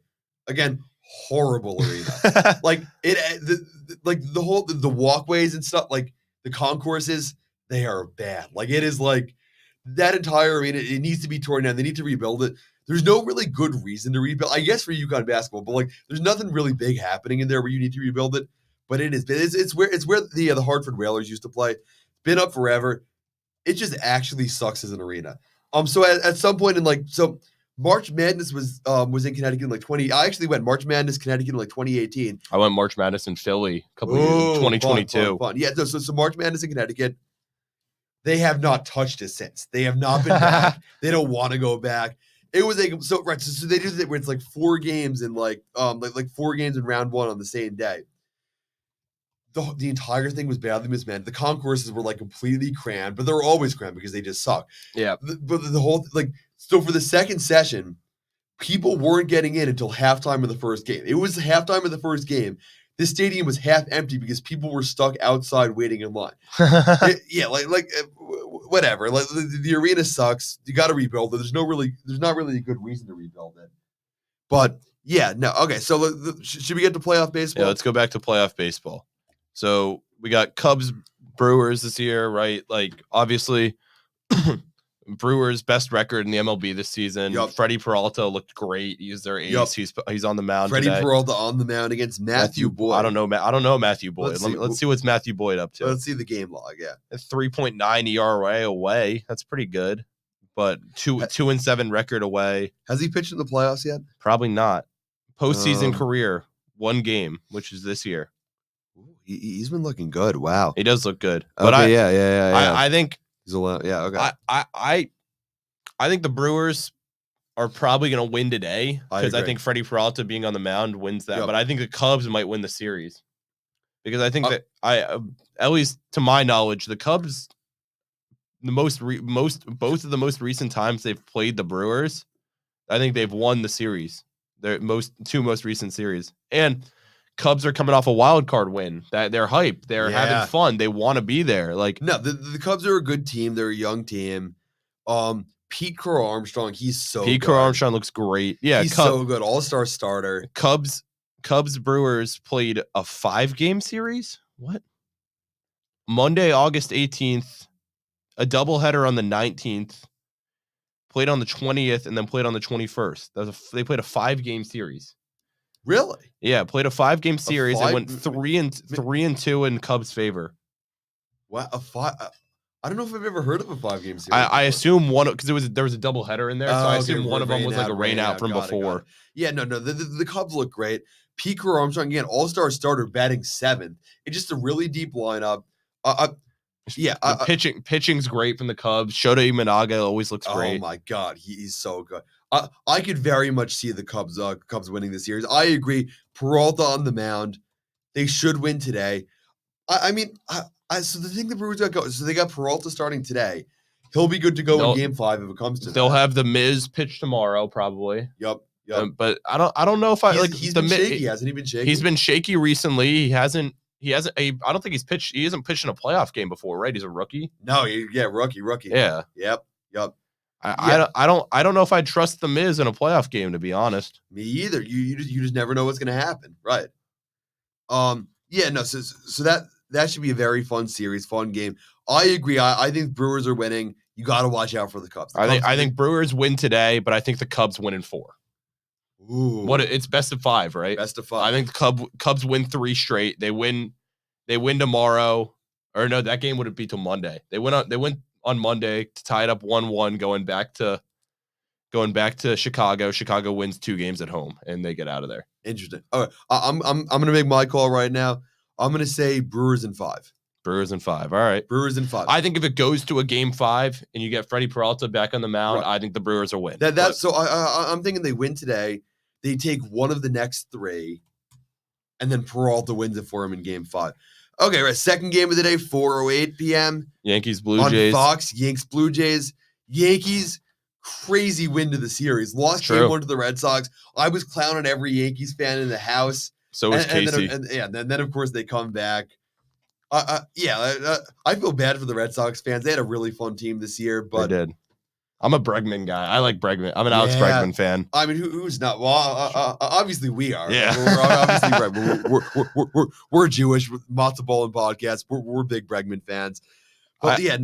again, horrible arena. Like the walkways and stuff, like the concourses, they are bad. Like it is like that entire arena. It needs to be torn down. They need to rebuild it. There's no really good reason to rebuild. I guess for UConn basketball, but like there's nothing really big happening in there where you need to rebuild it. But it's where the Hartford Whalers used to play. It's been up forever. It just actually sucks as an arena. So at some point March Madness was in Connecticut in like 20. I actually went March Madness Connecticut in like 2018. I went March Madness in Philly a couple years, 2022. Fun. Yeah, so March Madness in Connecticut. They have not touched it since. They have not been back. They don't want to go back. It was like so they did it where it's like 4 games in like 4 games in round 1 on the same day. The entire thing was badly mismanaged. The concourses were like completely crammed, but they're always crammed because they just suck. Yeah. But the whole so for the second session, people weren't getting in until halftime of the first game. It was halftime of the first game. This stadium was half empty because people were stuck outside waiting in line. Whatever. Like the arena sucks. You got to rebuild it. There's not really a good reason to rebuild it. But yeah, no. Okay, so should we get to playoff baseball? Yeah, let's go back to playoff baseball. So we got Cubs Brewers this year, right? Like obviously Brewers best record in the MLB this season. Yep. Freddie Peralta looked great. He's their ace. Yep. He's on the mound. Freddie today. Peralta on the mound against Matthew Boyd. I don't know Matthew Boyd. Let's see what's Matthew Boyd up to. Let's see the game log. Yeah, a 3.9 ERA away. That's pretty good. But 2-7 record away. Has he pitched in the playoffs yet? Probably not. Postseason career, 1 game, which is this year. He's been looking good. Wow, he does look good. But okay, I think he's allowed. Yeah, okay. I think the Brewers are probably going to win today because I think Freddie Peralta being on the mound wins that. Yep. But I think the Cubs might win the series because I think that at least to my knowledge, the Cubs, both of the most recent times they've played the Brewers, I think they've won the series. Their two most recent series. And Cubs are coming off a wild card win. That they're hyped. They're having fun. They want to be there. Like no, the Cubs are a good team. They're a young team. Pete Crow Armstrong, he's so Pete Crow Armstrong looks great. Yeah, he's so good. All-star starter. Cubs Brewers played a 5-game series. What? Monday, August 18th, a doubleheader on the 19th. Played on the 20th and then played on the 21st. They played a 5-game series. Really? Yeah, played a 5-game series and went 3-2 in Cubs' favor. Wow, I don't know if I've ever heard of a 5-game series. I assume one because there was a doubleheader in there, so I assume one of them was like a rain out from before. Yeah, no, the Cubs look great. Pete Crow Armstrong again, all-star starter, batting 7th. It's just a really deep lineup. Pitching's great from the Cubs. Shota Imanaga always looks great. Oh my God, he's so good. I could very much see the Cubs winning the series. I agree. Peralta on the mound, they should win today. So the thing the Brewers got going, so they got Peralta starting today. He'll be good to go in Game 5 if it comes to. They'll have the Miz pitch tomorrow, probably. Yep. But I don't know if he's been shaky. Hasn't he been shaky? He's been shaky recently. He hasn't. I don't think he's pitched. He hasn't pitched in a playoff game before, right? He's a rookie. No, rookie. Yeah. Yep. I don't know if I'd trust the Miz in a playoff game, to be honest. Me either. You just never know what's going to happen, right? So that should be a very fun series, fun game. I agree. I think Brewers are winning. You got to watch out for the Cubs. I think Brewers win today, but I think the Cubs win in 4. Ooh. It's best of 5, right? Best of 5. I think the Cubs win 3 straight. They win tomorrow. Or no, that game wouldn't be till Monday. They win on Monday to tie it up 1-1 going back to Chicago. Chicago wins 2 games at home and they get out of there. Interesting. All right. I'm going to make my call right now. I'm going to say Brewers in 5. Brewers in 5. All right. Brewers in 5. I think if it goes to a game 5 and you get Freddie Peralta back on the mound, Right. I think the Brewers will win. I'm thinking they win today. They take one of the next 3, and then Peralta wins it for him in game 5. Okay, right. Second game of the day, 4:08 p.m. Yankees, Blue Jays. On Fox, Yanks, Blue Jays. Yankees, crazy win to the series. Lost True. game 1 to the Red Sox. I was clowning every Yankees fan in the house. So was Casey. Then of course they come back. I feel bad for the Red Sox fans. They had a really fun team this year, but they did. I'm a Bregman guy. I like Bregman. I'm an Alex Bregman fan. I mean, who's not? Well, obviously we are. Yeah. We're obviously we're Jewish. Matzah Ballin podcast. We're big Bregman fans. But I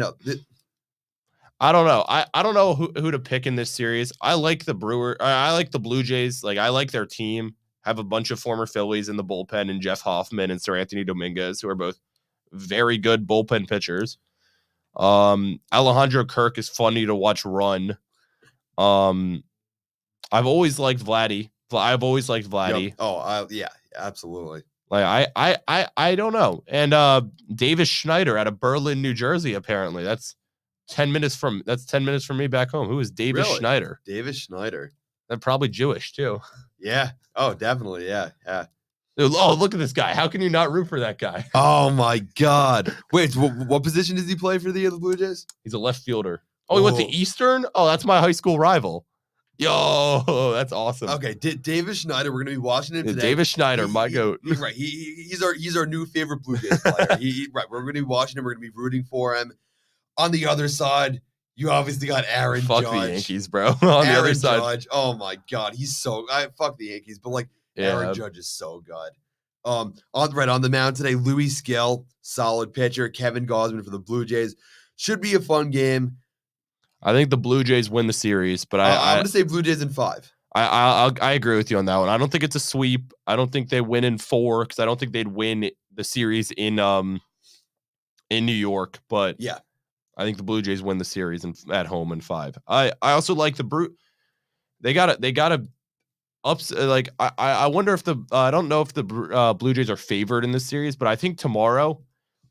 don't know. I don't know who to pick in this series. I like the I like the Blue Jays. Like I like their team. Have a bunch of former Phillies in the bullpen and Jeff Hoffman and Sir Anthony Dominguez, who are both very good bullpen pitchers. Alejandro Kirk is funny to watch run. I've always liked Vladdy. Yep. Oh, yeah, absolutely. Like I don't know. And Davis Schneider out of Berlin, New Jersey. Apparently, that's 10 minutes from me back home. Who is Davis Schneider? Davis Schneider. They're probably Jewish too. Yeah. Oh, definitely. Yeah. Oh, look at this guy. How can you not root for that guy? Oh my God. Wait, what position does he play for the Blue Jays? He's a left fielder. Oh, he went to Eastern? Oh, that's my high school rival. Yo, that's awesome. Okay, Davis Schneider, we're gonna be watching him today. Davis Schneider, my goat. Right, he's our new favorite Blue Jays player. Right, we're gonna be watching him. We're gonna be rooting for him. On the other side, you obviously got Aaron Judge. Fuck the Yankees, bro. On the other side, Judge. Oh my God, he's fuck the Yankees, but like Aaron Judge is so good. On the mound today, Louis Skill, solid pitcher. Kevin Gausman for the Blue Jays. Should be a fun game. I think the Blue Jays win the series, but I'm going to say Blue Jays in 5. I agree with you on that one. I don't think it's a sweep. I don't think they win in 4 because I don't think they'd win the series in New York. But yeah, I think the Blue Jays win the series at home in 5. I also like the They got to ups. Like I wonder if I don't know if the Blue Jays are favored in this series, but I think tomorrow.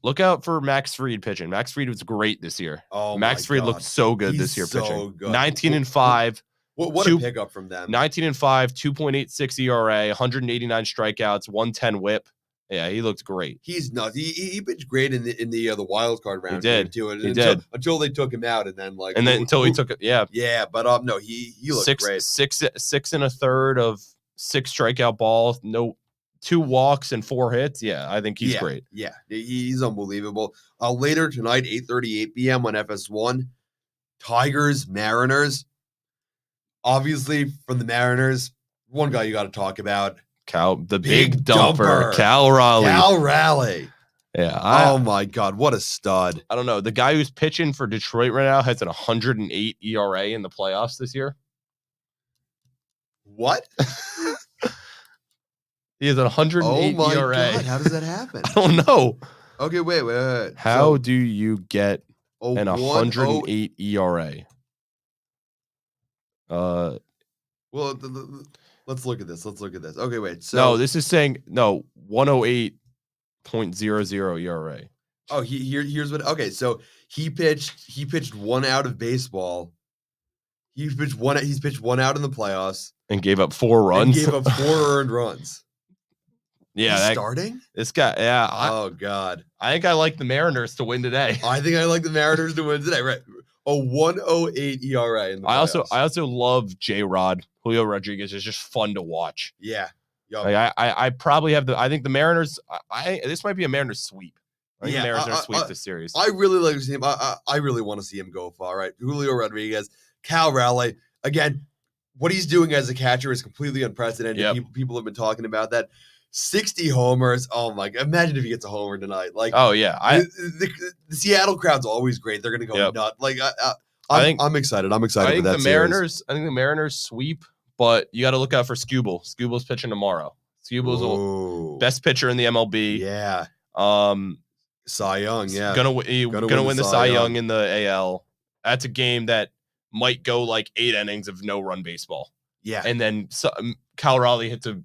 Look out for Max Fried pitching. Max Fried was great this year. Oh, Max Fried looked so good this year pitching. 19-5. What a pickup from them. 19-5, 2.86 ERA, 189 strikeouts, 110 WHIP. Yeah, he looked great. He's nuts. He pitched great in the wild card round. He did. Too. He did until they took him out, and then until he took it. Yeah. Yeah, but no, he looked great. 6 1/3 of 6 strikeout balls. No. 2 walks and 4 hits. Yeah, I think he's great. Yeah, he's unbelievable. Later tonight, 8:38 p.m. on FS1, Tigers, Mariners. Obviously, from the Mariners, one guy you got to talk about. The big dumper. Cal Raleigh. Yeah. Oh, my God. What a stud. I don't know. The guy who's pitching for Detroit right now has an 108 ERA in the playoffs this year. What? He has a 108 ERA. God, how does that happen? I don't know. Okay, wait. How do you get an 108 ERA? Well, let's look at this. Okay, wait. So no, this is saying 108.00 ERA. Oh, here's what. Okay, so he pitched 1 out of baseball. He's pitched 1 out in the playoffs and gave up 4 runs. And gave up 4 earned runs. Yeah, starting this guy. Yeah. Oh God. I think I like the Mariners to win today. I think I like the Mariners to win today. Right. A 108 ERA in the playoffs. I also love J-Rod. Julio Rodriguez is just fun to watch. Yeah. Yep. Like I probably have I think the Mariners. This might be a Mariners sweep. I think the Mariners sweep this series. I really like to see him. I really want to see him go far. Right. Julio Rodriguez, Cal Raleigh. Again, what he's doing as a catcher is completely unprecedented. Yep. People have been talking about that. 60 homers. Oh my God. Imagine if he gets a homer tonight. Like, oh yeah. The Seattle crowd's always great. They're going to go nuts. Like, I'm excited. I'm excited for that series. I think the Mariners sweep, but you got to look out for Skubal. Skubal's pitching tomorrow. Skubal's the best pitcher in the MLB. Yeah. Cy Young, yeah. Gonna win the Cy Young in the AL. That's a game that might go like 8 innings of no run baseball. Yeah. And then Cal Raleigh hits bottom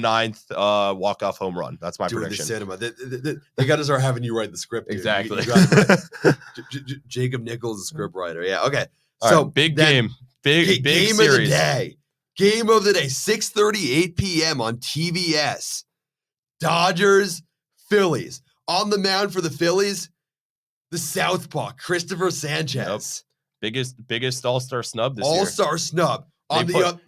9th walk-off home run. That's my prediction. The cinema. They got to start having you write the script. Dude. Exactly. Jacob Nichols, the script writer. Yeah. Okay. All so right, big game. Big game series. of the day. Game of the day. 6:38 p.m. on TBS. Dodgers, Phillies. On the mound for the Phillies, the Southpaw, Christopher Sanchez. Yep. Biggest all-star snub this year. All-star snub.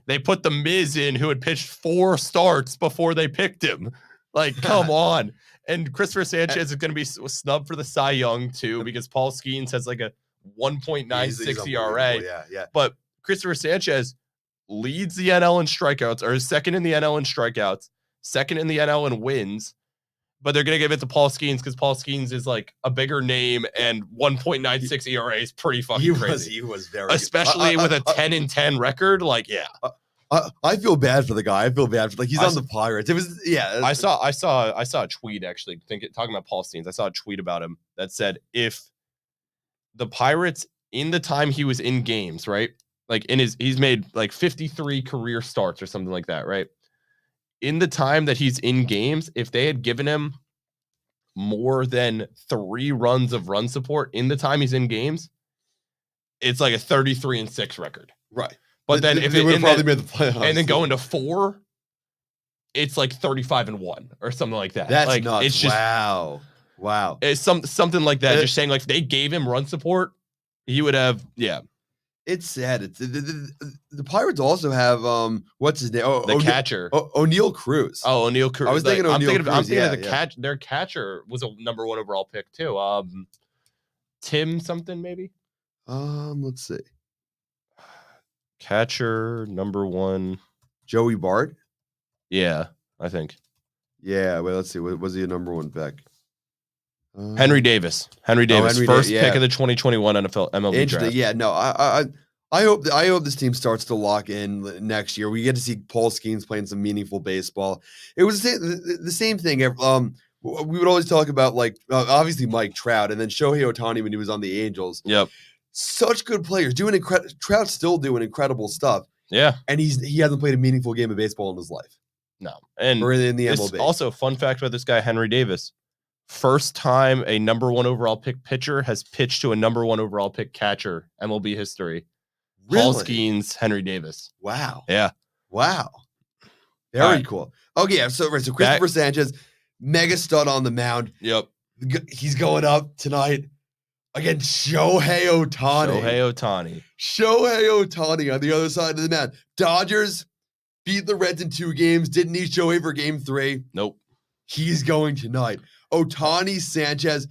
They put the Miz in, who had pitched 4 starts before they picked him. Like, come on. And Christopher Sanchez is going to be snubbed for the Cy Young, too, because Paul Skeens has like a 1.96 ERA. Yeah. But Christopher Sanchez leads the NL in strikeouts, or is second in the NL in strikeouts, second in the NL in wins. But they're going to give it to Paul Skeens because Paul Skeens is like a bigger name, and 1.96 ERA is pretty fucking crazy. He was very especially with a 10-10 record. Like, yeah. I feel bad for the guy. I feel bad for he's on the Pirates. It was I saw a tweet actually talking about Paul Skeens. I saw a tweet about him that said if the Pirates in the time he was in games, right? Like he's made like 53 career starts or something like that, right? In the time that he's in games, if they had given him more than 3 runs of run support in the time he's in games, it's like a 33-6 record. Right. But then if they would have probably made the playoffs. And then going to 4, it's like 35-1 or something like that. That's like, nuts. It's just, wow. It's something like that. Just saying, like, if they gave him run support, he would have, yeah. It's sad. The Pirates also have what's his name? Catcher. O'Neal Cruz. Oh, O'Neal Cruz. I was thinking O'Neal Cruz. I'm thinking of the their catcher was a number 1 overall pick too. Tim something maybe. Let's see. Catcher number 1. Joey Bart. Yeah, I think. Yeah. Wait. Let's see. Was he a number 1 pick? Henry Davis. First pick of the 2021 MLB draft. Yeah, no, I hope this team starts to lock in next year. We get to see Paul Skeens playing some meaningful baseball. It was the same thing. We would always talk about like obviously Mike Trout and then Shohei Ohtani when he was on the Angels. Yep, such good players doing Trout's still doing incredible stuff. Yeah, and he hasn't played a meaningful game of baseball in his life. No, and or in the MLB. Also, fun fact about this guy Henry Davis. First time a number 1 overall pick pitcher has pitched to a number 1 overall pick catcher, MLB history. Really? Paul Skeens, Henry Davis. Wow. Yeah. Wow. Very cool. Okay, yeah, so Christopher Sanchez, mega stud on the mound. Yep. He's going up tonight against Shohei Ohtani. Shohei Ohtani on the other side of the mound. Dodgers beat the Reds in 2 games. Didn't need Shohei for game 3. Nope. He's going tonight. Ohtani, Sanchez,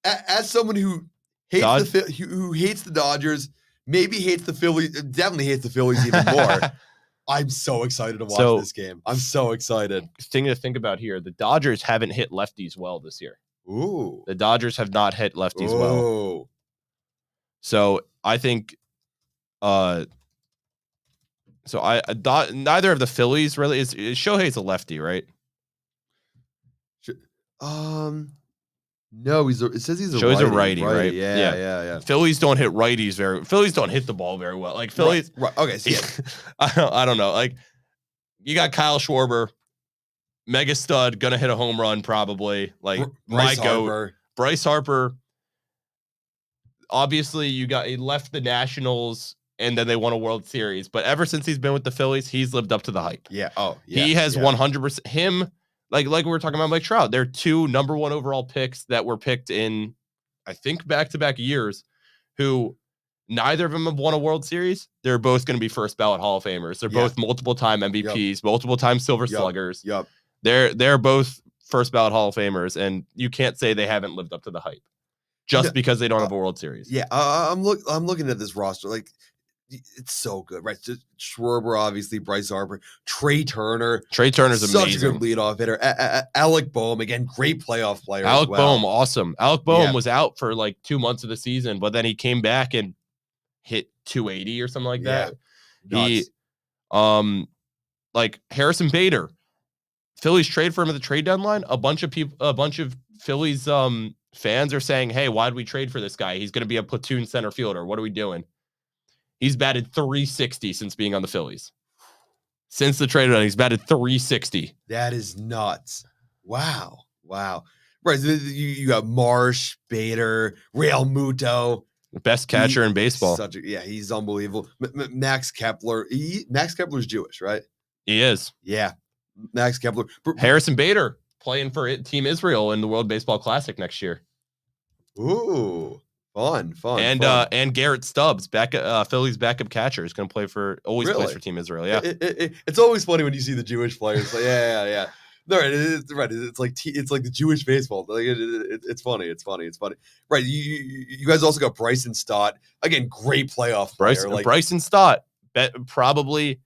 as someone who hates who hates the Dodgers, maybe hates the Phillies, definitely hates the Phillies even more. I'm so excited to watch this game. I'm so excited. Thing to think about here: the Dodgers haven't hit lefties well this year. Ooh, the Dodgers have not hit lefties well. So I think, neither of the Phillies really is Shohei's a lefty, right? No, it says he's a Show's righty. A righty, right? Yeah. Phillies don't hit righties Phillies don't hit the ball very well. Like Phillies, right. Okay, so yeah. I don't know. Like you got Kyle Schwarber, mega stud, gonna hit a home run probably. Like Bryce Harper. Obviously, he left the Nationals and then they won a World Series. But ever since he's been with the Phillies, he's lived up to the hype. Yeah. Oh, yeah. He has 100%. Him. Like we were talking about Mike Trout, they're 2 number 1 overall picks that were picked in, I think, back-to-back years, who neither of them have won a World Series. They're both going to be first ballot Hall of Famers. They're both multiple-time MVPs, multiple-time Silver Sluggers. Yep. They're both first ballot Hall of Famers, and you can't say they haven't lived up to the hype just because they don't have a World Series. Yeah, I'm looking at this roster like. It's so good, right? Schwarber, obviously, Bryce Harper, Trey Turner's amazing. Such a good leadoff hitter. Alec Boehm, again, great playoff player. Alec Boehm, awesome. Alec Boehm was out for like 2 months of the season, but then he came back and hit 280 or something like that. Nuts. He, like Harrison Bader, Phillies trade for him at the trade deadline, a bunch of Phillies fans are saying, "Hey, why'd we trade for this guy? He's going to be a platoon center fielder. What are we doing?" He's batted 360 since being on the Phillies. Since the trade deadline, he's batted 360. That is nuts. Wow. Right, you got Marsh, Bader, Real Muto. Best catcher in baseball. He's unbelievable. Max Kepler. Max Kepler's Jewish, right? He is. Yeah. Max Kepler. Harrison Bader playing for Team Israel in the World Baseball Classic next year. Ooh, fun. And Garrett Stubbs, Phillies backup catcher, is going to play plays for Team Israel. Yeah, it's always funny when you see the Jewish players. Like, yeah. No, right. It's like the Jewish baseball. Like it's funny. Right. You guys also got Bryson Stott. Again, great playoff player. Bryson Stott, probably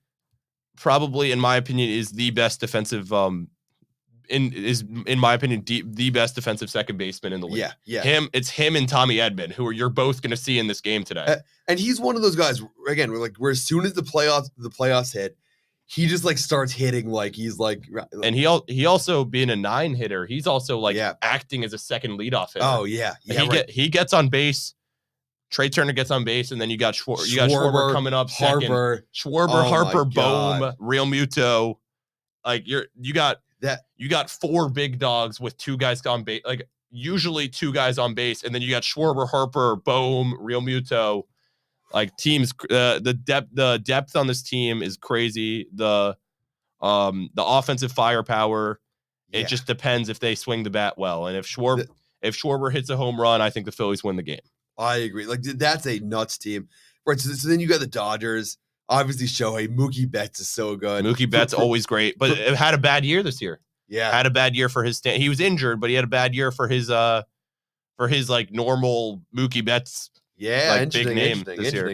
in my opinion is the best defensive in my opinion the best defensive second baseman in the league. Yeah. It's him and Tommy Edman who you're both going to see in this game today. And he's one of those guys again. Where as soon as the playoffs hit, he just like starts hitting like he's like. And he also being a 9 hitter, he's also like acting as a second leadoff hitter. Oh yeah. He gets on base. Trey Turner gets on base, and then you got Schwarber coming up second. Harper, Bohm, Real Muto. Like you got 4 big dogs with 2 guys on base. Like usually 2 guys on base, and then you got Schwarber, Harper, Bohm, Real Muto. Like teams, the depth on this team is crazy. The offensive firepower. It just depends if they swing the bat well, and if Schwarber hits a home run, I think the Phillies win the game. I agree. Like that's a nuts team, right? So then you got the Dodgers. Obviously, Shohei. Mookie Betts is so good. Mookie Betts always great, but it had a bad year this year. Yeah, had a bad year for his. He was injured, but he had a bad year for his like normal Mookie Betts. Yeah, like, big name this year.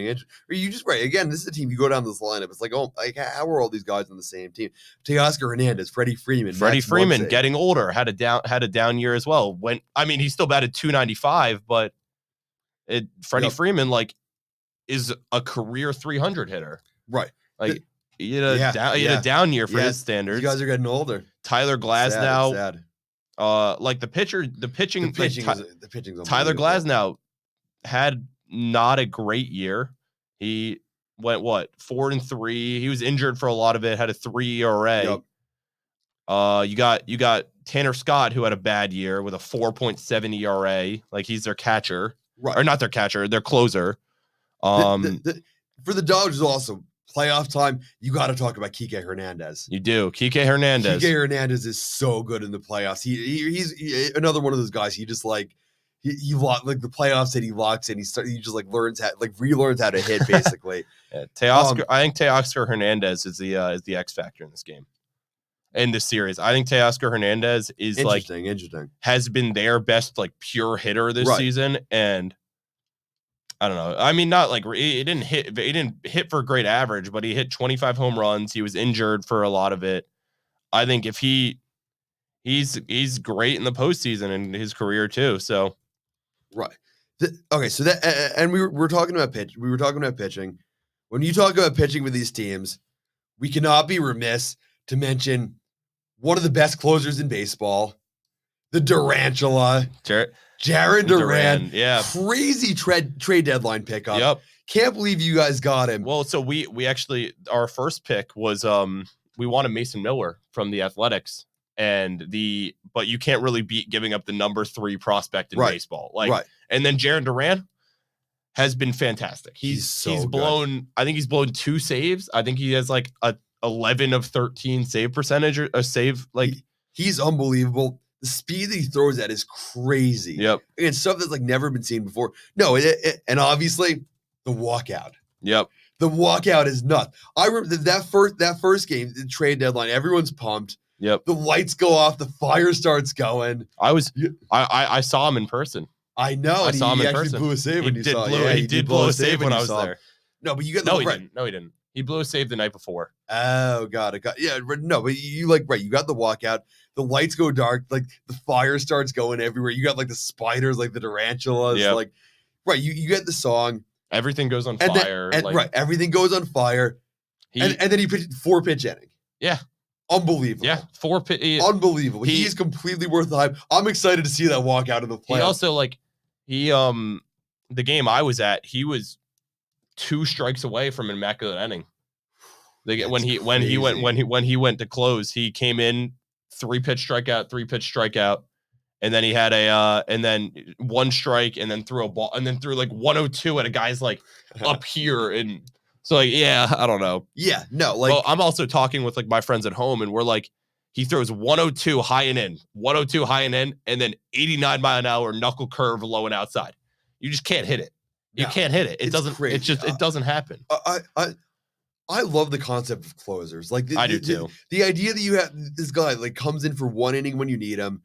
You just right again. This is a team. You go down this lineup. It's like, how are all these guys on the same team? Teoscar Hernandez, Freddie Freeman. Getting older, had a down year as well. He still batted 295, but Freddie Freeman is a career 300 hitter. Right. Like he had a down year for his standards. You guys are getting older. Tyler Glasnow. Sad. The pitching. Tyler Glasnow had not a great year. He went 4-3. He was injured for a lot of it. Had a 3 ERA. Yep. You got Tanner Scott, who had a bad year with a 4.7 ERA. Like he's their catcher, right? Or not their catcher, their closer. For the Dodgers, also playoff time, you got to talk about Kike Hernandez. You do. Kike Hernandez is so good in the playoffs. He's another one of those guys. He just like he like the playoffs that he locks in. He just like relearns how to hit basically. I think Teoscar Hernandez is the X factor in this game. In this series, I think Teoscar Hernandez is interesting. Has been their best like pure hitter this season, and I don't know. I mean, not like he didn't hit for a great average, but he hit 25 home runs. He was injured for a lot of it. I think if he's great in the postseason in his career too. So, right. Okay. So that and we were talking about pitch. We were talking about pitching. When you talk about pitching with these teams, we cannot be remiss to mention one of the best closers in baseball, the Durantula. Jared Duran, crazy trade deadline pickup. Yep, can't believe you guys got him. Well, so we actually our first pick was we wanted Mason Miller from the Athletics, but you can't really beat giving up the number 3 prospect in baseball, And then Jared Duran has been fantastic. He's blown. I think he's blown 2 saves. I think he has like a 11 of 13 save percentage or a save. He's unbelievable. The speed that he throws at is crazy. Yep. Again, stuff that's like never been seen before. No, and obviously the walkout. Yep. The walkout is nuts. I remember that first game, the trade deadline, everyone's pumped. Yep. The lights go off, the fire starts going. I saw him in person. I know. I saw him in person. He blew a save when you saw him. He did blow a save when I was there. No, but you got No, he didn't. He blew a save the night before. Oh, got it. Yeah, no, but you you got the walkout. The lights go dark, like the fire starts going everywhere. You got like the spiders, like the tarantulas, you get the song. Everything goes on fire. Everything goes on fire. And then he pitched 4-pitch inning. Yeah. Unbelievable. Yeah, Unbelievable. He's completely worth the hype. I'm excited to see that walk out of the playoffs. He also the game I was at, he was 2 strikes away from an immaculate inning. When he went to close, he came in 3-pitch strikeout, and then he had and then 1 strike, and then threw a ball, and then threw like 102 at a guy's like up here, and so like I don't know. Yeah, no, like well, I'm also talking with like my friends at home, and we're like, he throws 102 high and in, and then 89-mile-an-hour knuckle curve low and outside. You just can't hit it. You can't hit it. It doesn't. Crazy. It's just it doesn't happen. I love the concept of closers. Like I do too. The idea that you have this guy like comes in for 1 inning when you need him.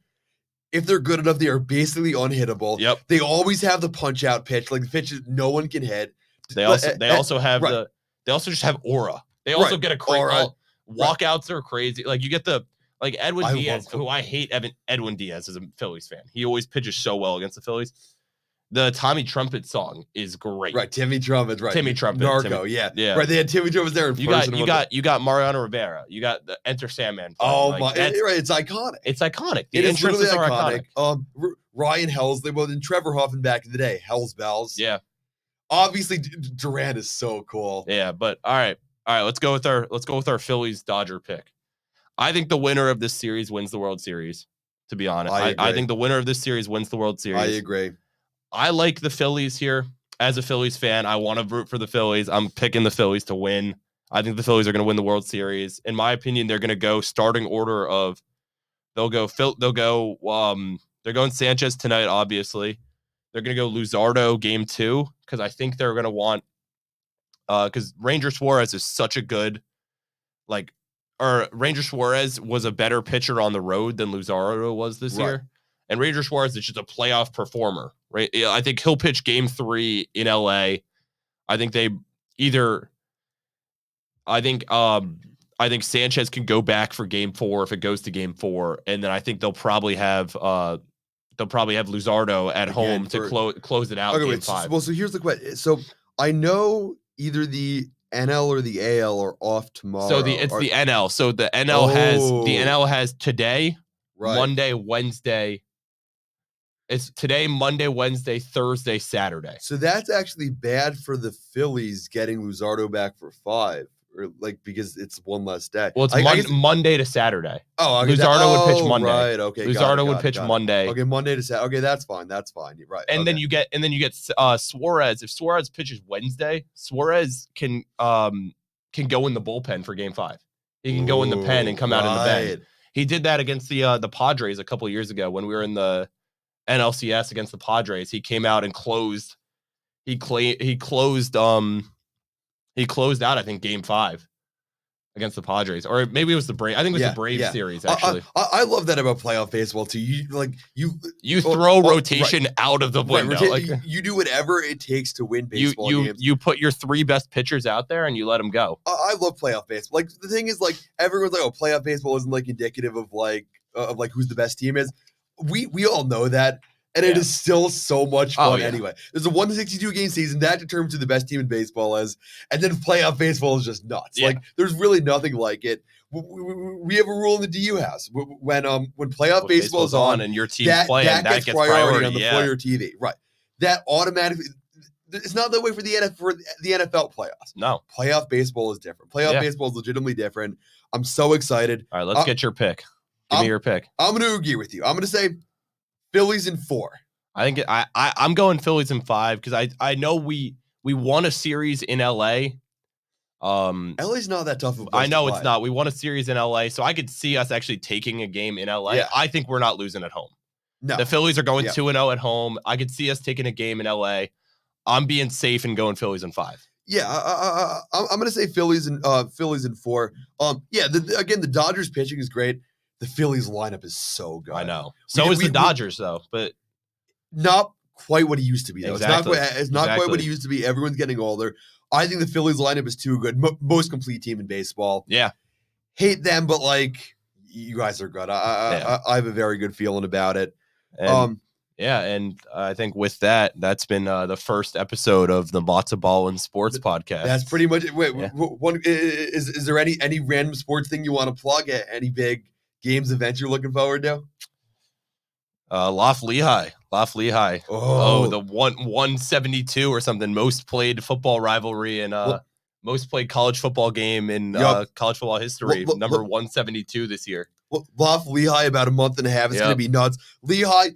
If they're good enough, they are basically unhittable. Yep. They always have the punch out pitch, like the pitch that no one can hit. They also have they also just have aura. They also get a great walkouts are crazy. Like you get like Edwin Diaz, who I hate. Edwin Diaz as a Phillies fan. He always pitches so well against the Phillies. The Tommy Trumpet song is great. Right, Timmy Trumpet, right. Timmy Trumpet. Narco, yeah. Right, they had Timmy Trumpet there in person. You got Mariano Rivera. You got the Enter Sandman. Oh, my. Right, it's iconic. It's iconic. The entrances are iconic. Ryan Helsley, well, and Trevor Hoffman back in the day. Hells Bells. Yeah. Obviously, Durant is so cool. Yeah, but all right. Let's go with our Phillies Dodger pick. I think the winner of this series wins the World Series, to be honest. I think the winner of this series wins the World Series. I agree. I like the Phillies here. As a Phillies fan, I want to root for the Phillies. I'm picking the Phillies to win. I think the Phillies are going to win the World Series. In my opinion, they're going to go starting order of they're going Sanchez tonight, obviously. They're going to go Luzardo game 2 because I think they're going to want because Ranger Suarez is such a good Ranger Suarez was a better pitcher on the road than Luzardo was this year. And Ranger Suarez is just a playoff performer, right? I think he'll pitch game 3 in LA. I think Sanchez can go back for game 4 if it goes to game 4. And then I think they'll probably have Luzardo at home to close it out. Okay, game 5. So here's the question. So I know either the NL or the AL are off tomorrow. So the NL. So the NL has today, Monday, Wednesday. It's today, Monday, Wednesday, Thursday, Saturday. So that's actually bad for the Phillies getting Luzardo back for 5, or because it's one less day. Well, it's Monday to Saturday. Oh, okay. Luzardo would pitch Monday. Right. Okay. Luzardo would pitch Monday. Okay, Monday to Saturday. Okay, that's fine. You're right. And then you get Suarez. If Suarez pitches Wednesday, Suarez can go in the bullpen for game 5. He can go in the pen and come out in the bench. He did that against the Padres a couple of years ago when we were in the NLCS against the Padres. He came out and closed. He closed out, I think, game 5 against the Padres, or maybe it was the Braves. I think it was the Braves series. Actually, I love that about playoff baseball too. You throw rotation out of the window. You do whatever it takes to win baseball games. You put your 3 best pitchers out there and you let them go. I love playoff baseball. Like the thing is, like everyone's like, oh, playoff baseball isn't like indicative of who's the best team is. We all know that, and it is still so much fun anyway. There's a 162 game season that determines who the best team in baseball is, and then playoff baseball is just nuts. Yeah. Like there's really nothing like it. We have a rule in the DU house when playoff baseball is on and your team's playing, that gets priority on the Foyer TV. Right, that automatically. It's not that way for the NFL playoffs. No, playoff baseball is different. Playoff baseball is legitimately different. I'm so excited. All right, let's get your pick. Give me your pick. I'm going to agree with you. I'm going to say Phillies in 4. I think I'm going Phillies in 5 because I know we won a series in LA. LA's not that tough of a place I know to it's not. We won a series in LA, so I could see us actually taking a game in LA. Yeah. I think we're not losing at home. No. The Phillies are going 2-0 at home. I could see us taking a game in LA. I'm being safe and going Phillies in 5. Yeah, I'm going to say Phillies in 4. Again, the Dodgers pitching is great. The Phillies lineup is so good. I know. So is the Dodgers, though, but not quite what he used to be. Though. Exactly. It's not quite what he used to be. Everyone's getting older. I think the Phillies lineup is too good. Most complete team in baseball. Yeah. Hate them, but you guys are good. I have a very good feeling about it. Yeah, and I think with that, that's been the first episode of the Matzah Ballin Sports Podcast. That's pretty much it. Wait, is there any random sports thing you want to plug? Any big games, events you're looking forward to? Loft Lehigh. Oh, the 172 or something. Most played football rivalry and most played college football game in college football history. Number 172 this year. Loft Lehigh about a month and a half. It's going to be nuts. Lehigh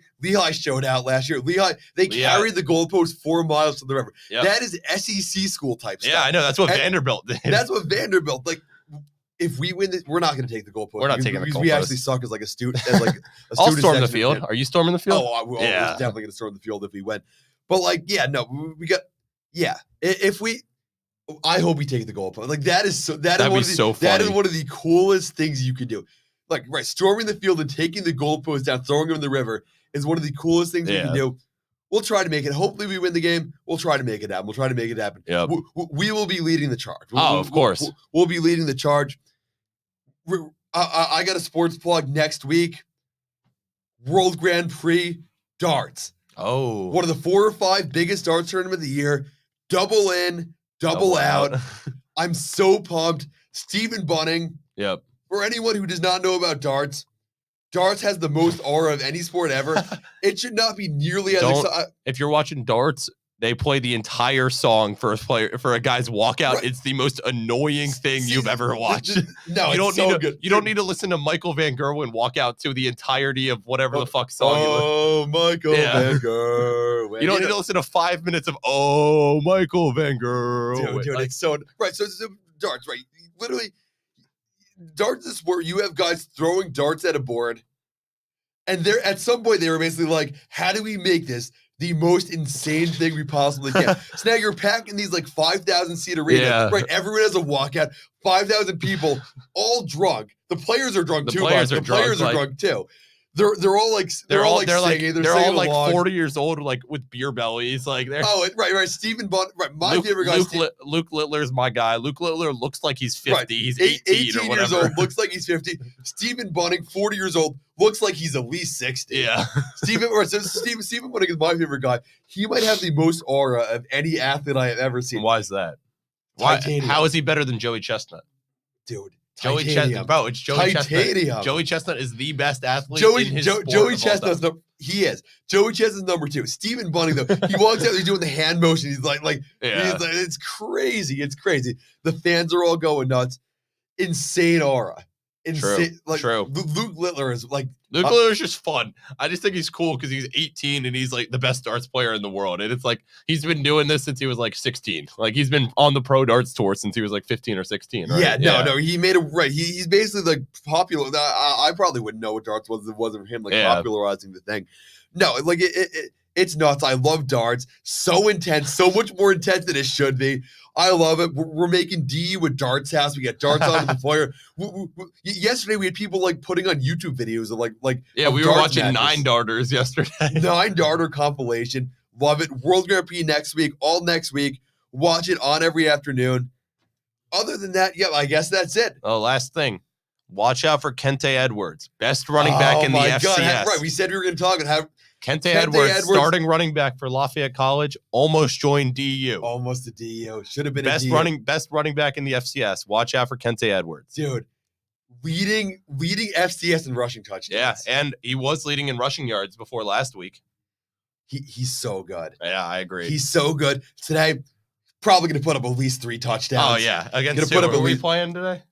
showed out last year. Lehigh carried the goalpost 4 miles to the river. Yep. That is SEC school type stuff. Yeah, I know. That's what Vanderbilt did. That's what Vanderbilt, like, if we win this, we're not going to take the goalpost. We're not taking the goalpost. We actually suck as like a student. I'll storm the field. Are you storming the field? We're definitely going to storm the field if we win. But if we, I hope we take the goalpost. Like that is so. That is one of the coolest things you could do. Like storming the field and taking the goalpost down, throwing them in the river is one of the coolest things you can do. We'll try to make it. Hopefully, we win the game. We'll try to make it happen. Yep. We will be leading the charge. Of course. We'll be leading the charge. I got a sports plug next week. World Grand Prix darts. Oh. One of the 4 or 5 biggest darts tournament of the year. Double in, double out. I'm so pumped. Stephen Bunning. Yep. For anyone who does not know about darts has the most aura of any sport ever. It should not be nearly as exciting. If you're watching darts, they play the entire song for a guy's walkout. Right. It's the most annoying thing you've ever watched. No, you don't need to listen to Michael Van Gerwen walk out to the entirety of whatever the fuck song. Michael Van Gerwen. You don't need to listen to 5 minutes of Michael Van Gerwen. Dude, it's so right. So darts, right? Literally. Darts is a sport. You have guys throwing darts at a board, and at some point they were basically like, "How do we make this the most insane thing we possibly can?" So now you're packing these like 5,000 seat arenas, right? Everyone has a walkout, 5,000 people, all drunk. The players are drunk too. The players are drunk too. They're all like singing. They're all like along. 40 years old, like with beer bellies. Like they're right. Stephen Bunn, right? My favorite guy. Luke Littler's my guy. Luke Littler looks like he's 50. Right. He's 18 or whatever. Years old, looks like he's 50. Stephen Bunning, 40 years old, looks like he's at least 60. Yeah. Stephen Bunning is my favorite guy. He might have the most aura of any athlete I have ever seen. Why is that? How is he better than Joey Chestnut? Dude. Joey Chestnut, bro, it's Joey Chestnut. Joey Chestnut is the best athlete in his sport. Joey Chestnut's he is. Joey Chestnut's number 2. Stephen Bunning, though, he walks out, he's doing the hand motion. He's like, it's crazy. It's crazy. The fans are all going nuts. Insane aura. Insane. True. Luke Littler is like. Luke Littler is just fun. I just think he's cool because he's 18 and he's like the best darts player in the world. And it's like he's been doing this since he was like 16. Like he's been on the pro darts tour since he was like 15 or 16. Right? Yeah, no. He made it right. He's basically like popular. I probably wouldn't know what darts was if it wasn't for him popularizing the thing. No, like it's nuts. I love darts. So intense, so much more intense than it should be. I love it. We're making DU with Darts House. We got darts on the fire. Yesterday we had people like putting on YouTube videos of like we were watching matches. 9 darters yesterday. 9 darter compilation. Love it. World Grand Prix next week. All next week. Watch it on every afternoon. Other than that, I guess that's it. Oh, last thing. Watch out for Kente Edwards, best running back in the FCS. God. Right, we said we were going to talk about how Kente Edwards, starting running back for Lafayette College, almost joined DU. Almost a DU. Should have been best running back in the FCS. Watch out for Kente Edwards. Dude, leading FCS in rushing touchdowns. Yeah, and he was leading in rushing yards before last week. He's so good. Yeah, I agree. He's so good. Today, probably going to put up at least 3 touchdowns. Oh, yeah. Against who are we playing today?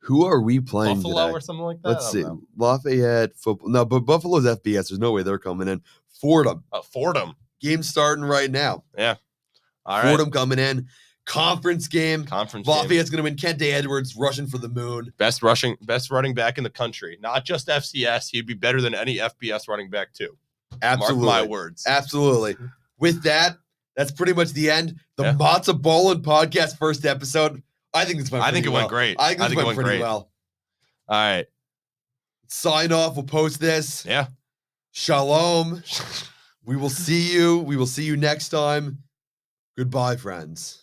Who are we playing Buffalo today? Or something like that? Let's see. Lafayette football. No, but Buffalo's FBS. There's no way they're coming in. Fordham. Fordham. Game starting right now. Yeah. All right. Fordham coming in. Conference game. Lafayette's going to win. Kente Edwards rushing for the moon. Best running back in the country. Not just FCS. He'd be better than any FBS running back too. Absolutely. Mark my words. Absolutely. With that, that's pretty much the end. The Matzah Ballin podcast first episode. I think it went great. I think it went pretty well. All right. Sign off. We'll post this. Yeah. Shalom. We will see you. We will see you next time. Goodbye, friends.